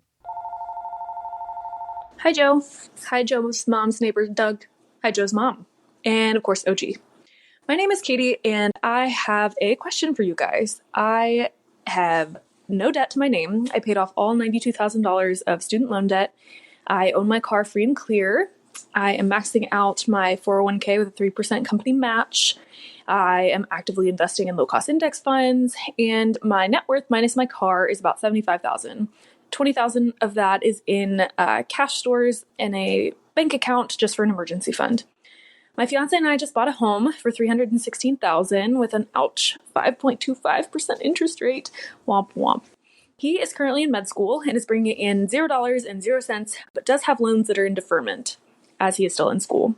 Hi, Joe. Hi, Joe's mom's neighbor, Doug. Hi, Joe's mom. And, of course, OG. My name is Katie, and I have a question for you guys. I have no debt to my name. I paid off all $92,000 of student loan debt. I own my car free and clear. I am maxing out my 401k with a 3% company match. I am actively investing in low-cost index funds, and my net worth minus my car is about $75,000. $20,000 of that is in cash stores and a bank account just for an emergency fund. My fiance and I just bought a home for $316,000 with an 5.25% interest rate. Womp womp. He is currently in med school and is bringing in $0.00, but does have loans that are in deferment as he is still in school.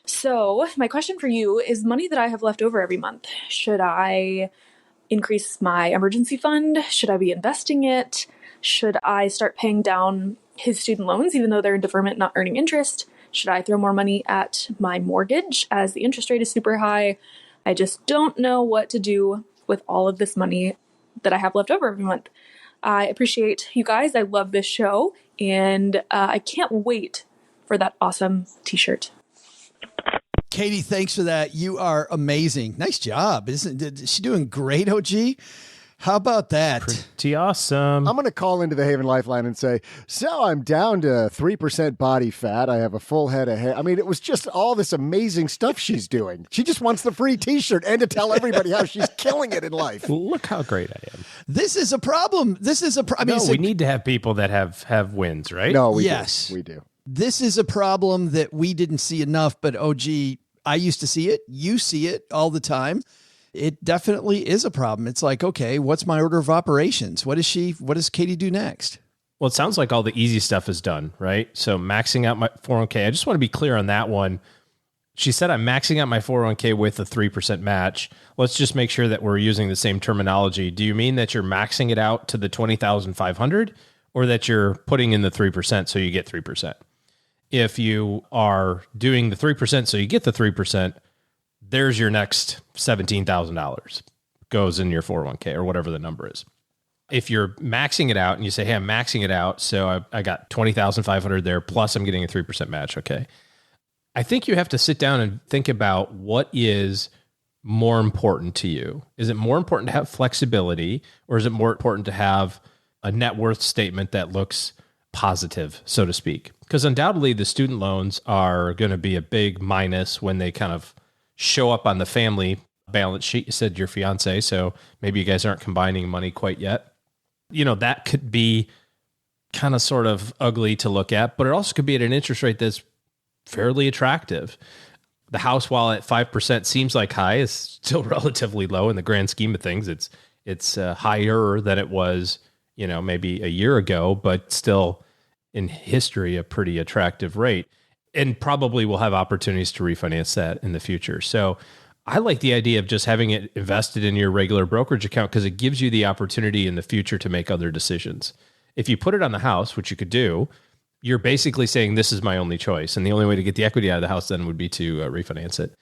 So my question for you is money that I have left over every month. Should I increase my emergency fund? Should I be investing it? Should I start paying down his student loans, even though they're in deferment, not earning interest? Should I throw more money at my mortgage as the interest rate is super high? I just don't know what to do with all of this money that I have left over every month. I appreciate you guys. I love this show, and I can't wait for that awesome t-shirt. Katie, thanks for that. You are amazing. Nice job. Is she doing great, OG? How about that? Pretty awesome. I'm going to call into the Haven Lifeline and say, so I'm down to 3% body fat. I have a full head of hair. I mean, it was just all this amazing stuff she's doing. She just wants the free t-shirt and to tell everybody how she's killing it in life. Look how great I am. This is a problem. We need to have people that have wins, right? No, we do. This is a problem that we didn't see enough, but OG, I used to see it. You see it all the time. It definitely is a problem. It's like, okay, what's my order of operations? What does Katie do next? Well, it sounds like all the easy stuff is done, right? So maxing out my 401k. I just want to be clear on that one. She said, I'm maxing out my 401k with a 3% match. Let's just make sure that we're using the same terminology. Do you mean that you're maxing it out to the 20,500 or that you're putting in the 3% so you get 3%? If you are doing the 3% so you get the 3%, there's your next $17,000 goes in your 401k or whatever the number is. If you're maxing it out and you say, hey, I'm maxing it out, so I got 20,500 there, plus I'm getting a 3% match, okay. I think you have to sit down and think about what is more important to you. Is it more important to have flexibility, or is it more important to have a net worth statement that looks positive, so to speak? Because undoubtedly the student loans are going to be a big minus when they kind of show up on the family balance sheet. You said your fiance, so maybe you guys aren't combining money quite yet. You know, that could be kind of sort of ugly to look at, but it also could be at an interest rate that's fairly attractive. The house, while at 5% seems like high, is still relatively low in the grand scheme of things. It's higher than it was, maybe a year ago, but still in history, a pretty attractive rate, and probably will have opportunities to refinance that in the future. So I like the idea of just having it invested in your regular brokerage account because it gives you the opportunity in the future to make other decisions. If you put it on the house, which you could do, you're basically saying this is my only choice. And the only way to get the equity out of the house then would be to refinance it.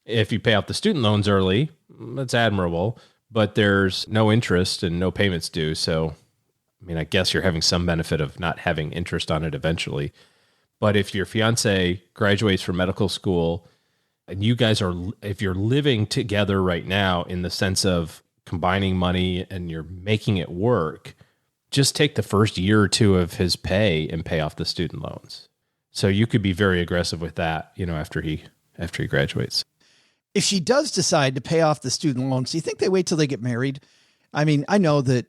If you pay off the student loans early, that's admirable, but there's no interest and no payments due. So I guess you're having some benefit of not having interest on it eventually. But if your fiance graduates from medical school and you guys if you're living together right now in the sense of combining money and you're making it work, just take the first year or two of his pay and pay off the student loans. So you could be very aggressive with that, after he graduates. If she does decide to pay off the student loans, do you think they wait till they get married? I mean, I know that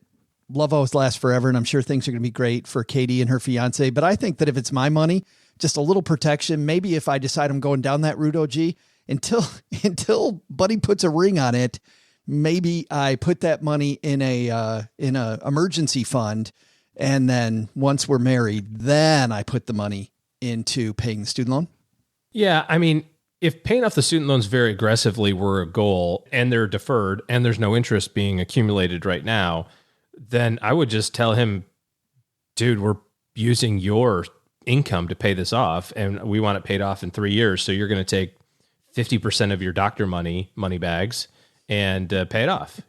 love always lasts forever, and I'm sure things are going to be great for Katie and her fiance. But I think that if it's my money, just a little protection, maybe if I decide I'm going down that route, OG, until Buddy puts a ring on it, maybe I put that money in a emergency fund. And then once we're married, then I put the money into paying the student loan. Yeah. I mean, if paying off the student loans very aggressively were a goal and they're deferred and there's no interest being accumulated right now, then I would just tell him, dude, we're using your income to pay this off and we want it paid off in 3 years. So you're going to take 50% of your doctor money bags and pay it off,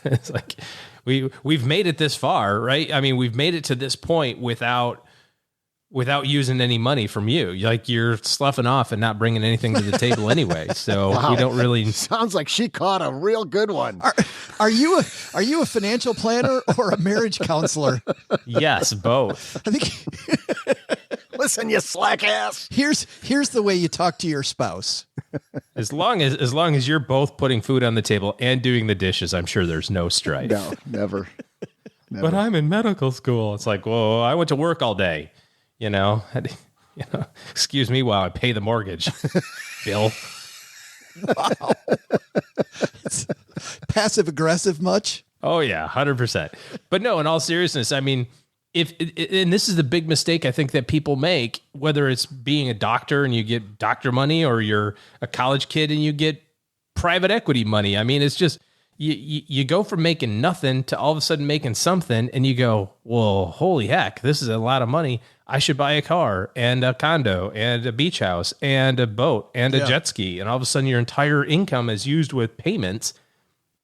it's like we've made it this far, right? I mean, we've made it to this point without using any money from you. You're sloughing off and not bringing anything to the table anyway. So Wow. we don't really. Sounds like she caught a real good one. Are you a financial planner or a marriage counselor? Yes, both. I think. Listen, you slack ass. Here's the way you talk to your spouse. As long as you're both putting food on the table and doing the dishes, I'm sure there's no strife. No, never. But I'm in medical school. It's like, whoa, I went to work all day. Excuse me while I pay the mortgage bill. Wow. It's passive aggressive much? Oh yeah, 100%. But no, in all seriousness, I mean, and this is the big mistake I think that people make, whether it's being a doctor and you get doctor money or you're a college kid and you get private equity money. I mean, it's just, you go from making nothing to all of a sudden making something and you go, well, holy heck, this is a lot of money. I should buy a car and a condo and a beach house and a boat and a jet ski. And all of a sudden your entire income is used with payments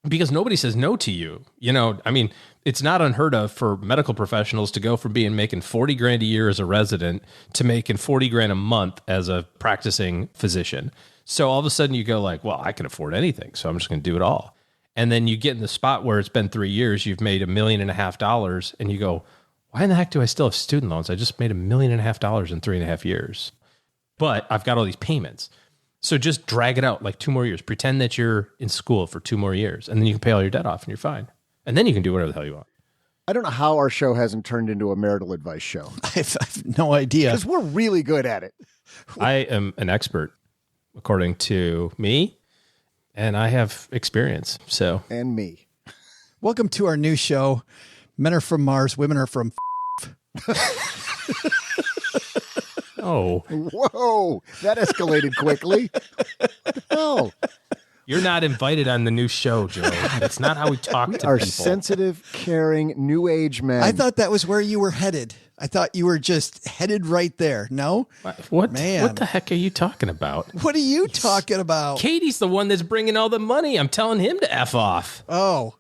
because nobody says no to you. I mean, it's not unheard of for medical professionals to go from making 40 grand a year as a resident to making 40 grand a month as a practicing physician. So all of a sudden you go like, well, I can afford anything. So I'm just going to do it all. And then you get in the spot where it's been 3 years, you've made $1.5 million and you go, why in the heck do I still have student loans? I just made $1.5 million in 3.5 years, but I've got all these payments. So just drag it out like 2 more years, pretend that you're in school for 2 more years and then you can pay all your debt off and you're fine. And then you can do whatever the hell you want. I don't know how our show hasn't turned into a marital advice show. I have no idea. Because we're really good at it. I am an expert, according to me, and I have experience. So and me. Welcome to our new show. Men are from Mars, women are from Oh. Whoa. That escalated quickly. Oh. You're not invited on the new show, Joe. That's not how we talk to people. Our sensitive, caring, new age men. I thought that was where you were headed. I thought you were just headed right there. No? What? Man. What the heck are you talking about? What are you talking about? Katie's the one that's bringing all the money. I'm telling him to F off. Oh.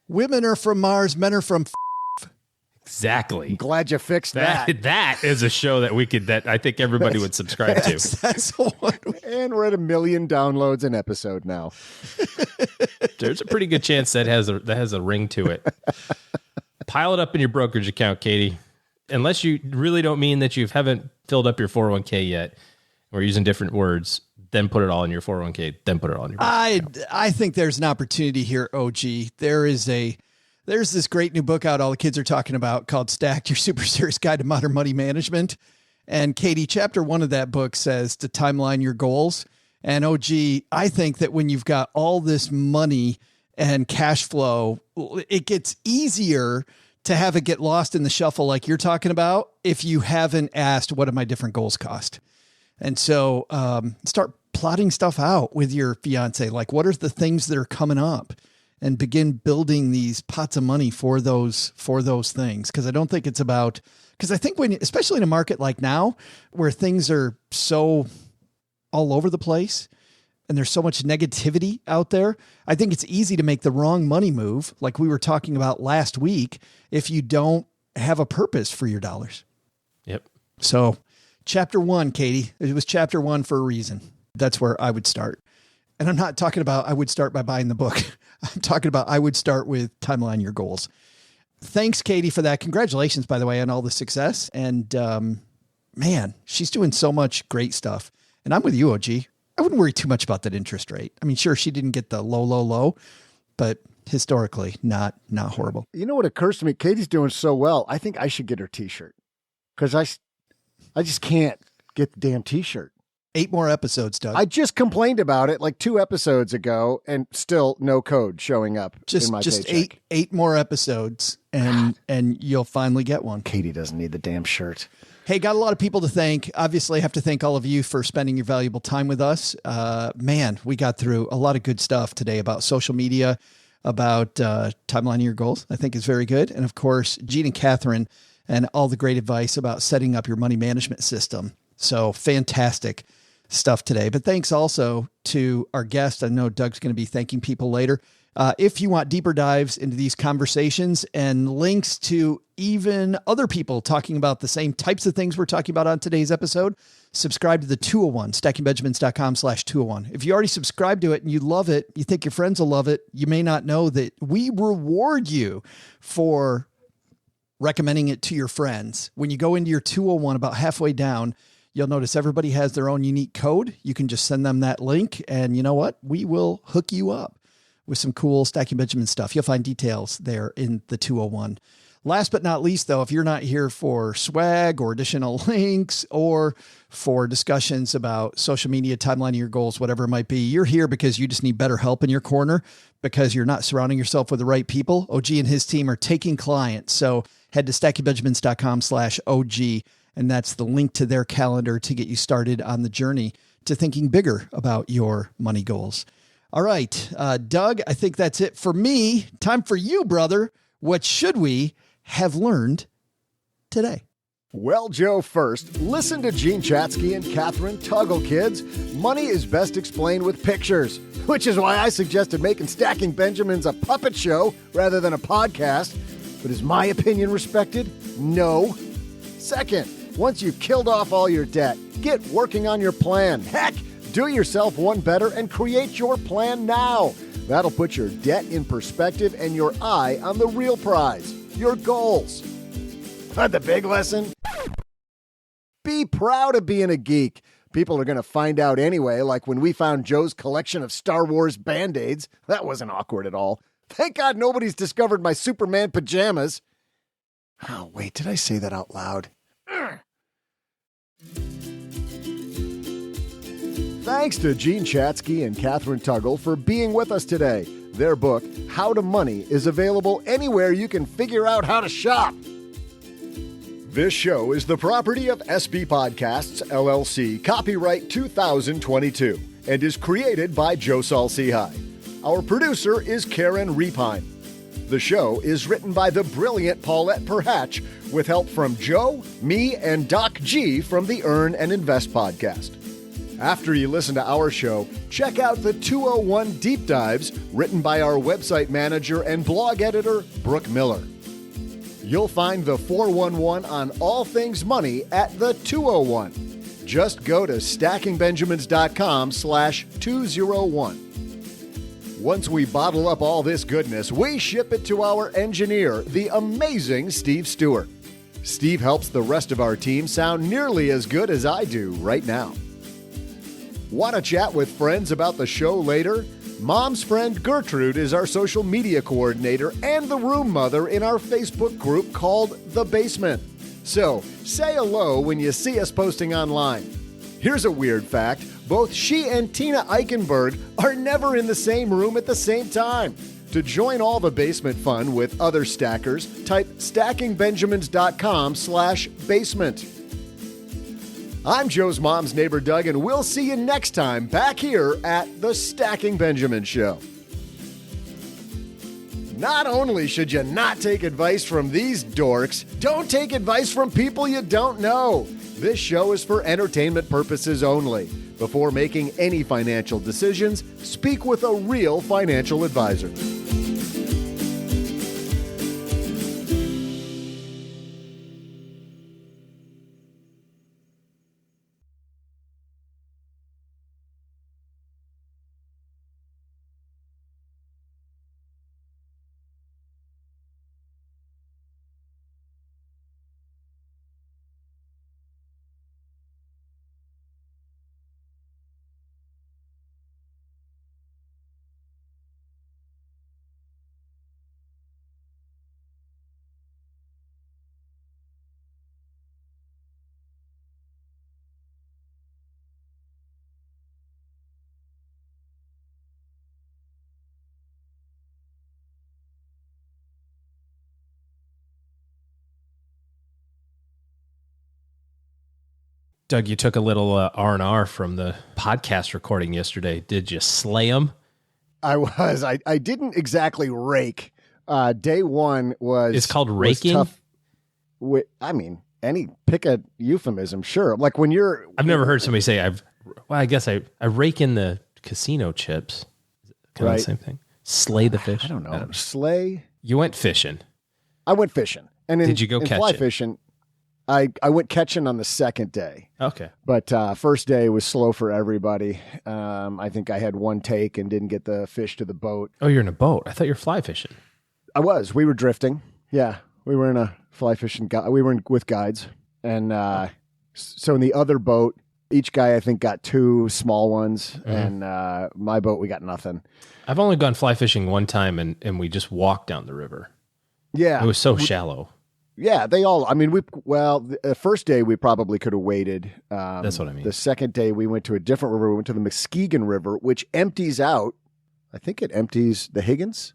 Women are from Mars, men are from Exactly. I'm glad you fixed that. That is a show that I think everybody would subscribe to. That's one. And we're at 1 million downloads an episode now. There's a pretty good chance that has a ring to it. Pile it up in your brokerage account, Katie. Unless you really don't mean that you haven't filled up your 401k yet. We're using different words. Then put it all in your 401k. Then put it all in your brokerage account. I think there's an opportunity here, OG. There's this great new book out all the kids are talking about called Stacked, Your Super Serious Guide to Modern Money Management. And Katie, chapter 1 of that book says to timeline your goals. And OG, I think that when you've got all this money and cash flow, it gets easier to have it get lost in the shuffle like you're talking about if you haven't asked what do my different goals cost. And so start plotting stuff out with your fiance. Like what are the things that are coming up? And begin building these pots of money for those things. Cause I don't think it's about, cause I think especially in a market like now where things are so all over the place and there's so much negativity out there, I think it's easy to make the wrong money move. Like we were talking about last week, if you don't have a purpose for your dollars. Yep. So chapter 1, Katie, it was chapter 1 for a reason. That's where I would start. And I'm not talking about I would start by buying the book. I'm talking about I would start with Timeline Your Goals. Thanks, Katie, for that. Congratulations, by the way, on all the success. And man, she's doing so much great stuff. And I'm with you, OG. I wouldn't worry too much about that interest rate. I mean, sure, she didn't get the low, but historically, not horrible. You know what occurs to me? Katie's doing so well. I think I should get her T-shirt because I just can't get the damn T-shirt. 8 more episodes, Doug. I just complained about it like 2 episodes ago, and still no code showing up in my just paycheck. eight more episodes, and you'll finally get one. Katie doesn't need the damn shirt. Hey, got a lot of people to thank. Obviously, I have to thank all of you for spending your valuable time with us. Man, we got through a lot of good stuff today about social media, about Timeline Your Goals. I think is very good, and of course, Gene and Kathryn, and all the great advice about setting up your money management system. So fantastic stuff today. But thanks also to our guest. I know Doug's going to be thanking people later. If you want deeper dives into these conversations and links to even other people talking about the same types of things we're talking about on today's episode, subscribe to the 201, stackingbenjamins.com/201. If you already subscribe to it and you love it, you think your friends will love it, you may not know that we reward you for recommending it to your friends. When you go into your 201, about halfway down, you'll notice everybody has their own unique code. You can just send them that link, and you know what? We will hook you up with some cool Stacking Benjamin stuff. You'll find details there in the 201. Last but not least, though, if you're not here for swag or additional links or for discussions about social media, Timeline Your Goals, whatever it might be, you're here because you just need better help in your corner because you're not surrounding yourself with the right people. OG and his team are taking clients. So head to stackingbenjamins.com/OG, and that's the link to their calendar to get you started on the journey to thinking bigger about your money goals. All right, Doug, I think that's it for me. Time for you, brother. What should we have learned today? Well, Joe, first, listen to Gene Chatzky and Kathryn Tuggle, kids. Money is best explained with pictures, which is why I suggested making Stacking Benjamins a puppet show rather than a podcast. But is my opinion respected? No. Second, once you've killed off all your debt, get working on your plan. Heck, do yourself one better and create your plan now. That'll put your debt in perspective and your eye on the real prize, your goals. But the big lesson? Be proud of being a geek. People are going to find out anyway, like when we found Joe's collection of Star Wars Band-Aids. That wasn't awkward at all. Thank God nobody's discovered my Superman pajamas. Oh, wait, did I say that out loud? Thanks to Gene Chatzky and Kathryn Tuggle for being with us today. Their book, How to Money, is available anywhere you can figure out how to shop. This show is the property of SB Podcasts, LLC, copyright 2022, and is created by Joe Saul-Sehy. Our producer is Karen Repine. The show is written by the brilliant Paulette Perhatch, with help from Joe, me, and Doc G from the Earn and Invest podcast. After you listen to our show, check out the 201 Deep Dives written by our website manager and blog editor, Brooke Miller. You'll find the 411 on all things money at the 201. Just go to stackingbenjamins.com/201. Once we bottle up all this goodness, we ship it to our engineer, the amazing Steve Stewart. Steve helps the rest of our team sound nearly as good as I do right now. Want to chat with friends about the show later? Mom's friend Gertrude is our social media coordinator and the room mother in our Facebook group called The Basement. So, say hello when you see us posting online. Here's a weird fact. Both she and Tina Eichenberg are never in the same room at the same time. To join all the basement fun with other stackers, type stackingbenjamins.com/basement. I'm Joe's mom's neighbor, Doug, and we'll see you next time back here at the Stacking Benjamin Show. Not only should you not take advice from these dorks, don't take advice from people you don't know. This show is for entertainment purposes only. Before making any financial decisions, speak with a real financial advisor. Doug, you took a little R&R from the podcast recording yesterday. Did you slay them? I was. I didn't exactly rake. Day one was... It's called raking? Tough. I mean, pick a euphemism, sure. Like when you're... I've never heard somebody say, I guess I rake in the casino chips. Kind of the same thing. Slay the fish? I don't know. Slay? You went fishing. I went fishing. And did you go catch fly it? Fishing, I went catching on the second day. Okay. But first day was slow for everybody. I think I had one take and didn't get the fish to the boat. Oh, you're in a boat. I thought you were fly fishing. I was. We were drifting. Yeah. We were in a fly fishing. We were with guides. And so in the other boat, each guy, I think, got 2 small ones. Mm-hmm. And my boat, we got nothing. I've only gone fly fishing one time, and we just walked down the river. Yeah. It was so shallow. Yeah, they all, I mean, the first day we probably could have waited. That's what I mean. The second day we went to a different river. We went to the Muskegon River, which empties out. I think it empties the Higgins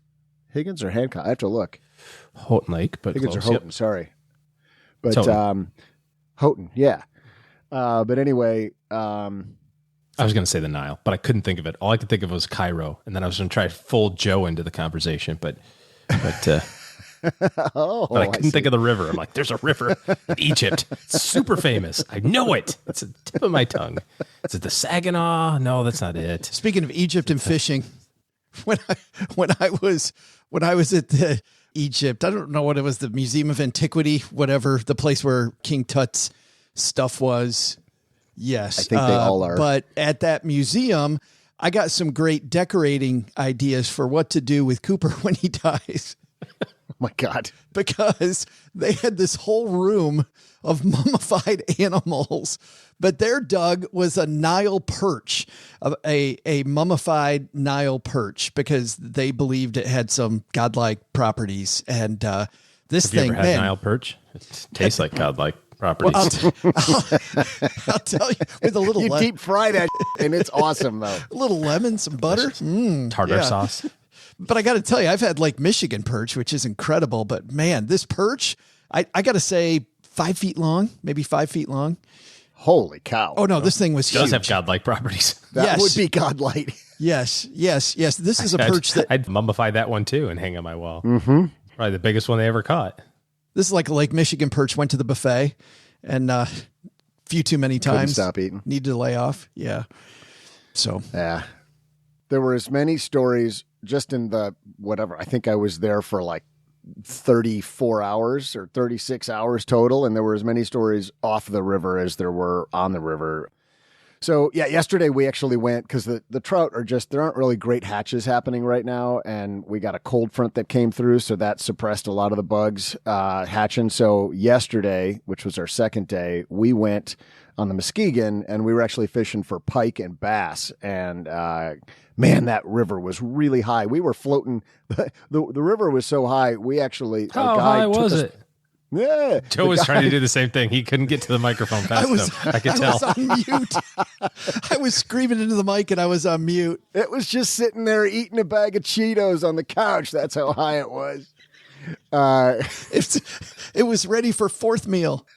or Hancock. I have to look. Houghton Lake, but Higgins close, or Houghton, yep. sorry. But Houghton. Houghton, yeah. But anyway. I was going to say the Nile, but I couldn't think of it. All I could think of was Cairo, and then I was going to try to fold Joe into the conversation, but but I couldn't think of the river. I'm like, there's a river in Egypt. It's super famous. I know it. It's the tip of my tongue. Is it the Saginaw? No, that's not it. Speaking of Egypt and fishing, when I was at the Egypt, I don't know what it was, the Museum of Antiquity, whatever, the place where King Tut's stuff was. Yes. I think they all are. But at that museum, I got some great decorating ideas for what to do with Cooper when he dies. Oh my God. Because they had this whole room of mummified animals, but their Doug was a Nile perch, a mummified Nile perch, because they believed it had some godlike properties. And this Have thing, you ever had Nile perch? It tastes like godlike properties. Well, I'll tell you, with a little deep fry that and it's awesome though. A little lemon, some butter, tartar sauce. But I got to tell you, I've had Lake Michigan perch, which is incredible. But man, this perch, I got to say 5 feet long, maybe 5 feet long. Holy cow. Oh no, this thing was huge. Does have godlike properties. That would be godlike. Yes. This is a perch that I'd mummify that one too and hang on my wall. Mm-hmm. Probably the biggest one they ever caught. This is like a Lake Michigan perch. Went to the buffet and a few too many times. Couldn't stop eating. Needed to lay off. Yeah. So yeah, there were as many stories just in the whatever. I think I was there for like 34 hours or 36 hours total, and there were as many stories off the river as there were on the river. So yeah, yesterday we actually went because the trout are there aren't really great hatches happening right now, and we got a cold front that came through, so that suppressed a lot of the bugs hatching. So yesterday, which was our second day, we went on the Muskegon and we were actually fishing for pike and bass, and man, that river was really high. We were floating. The river was so high. We actually how high was it? Yeah, Joe was trying to do the same thing. He couldn't get to the microphone fast enough. I could tell. I was on mute. I was screaming into the mic and I was on mute. It was just sitting there eating a bag of Cheetos on the couch. That's how high it was. It was ready for fourth meal.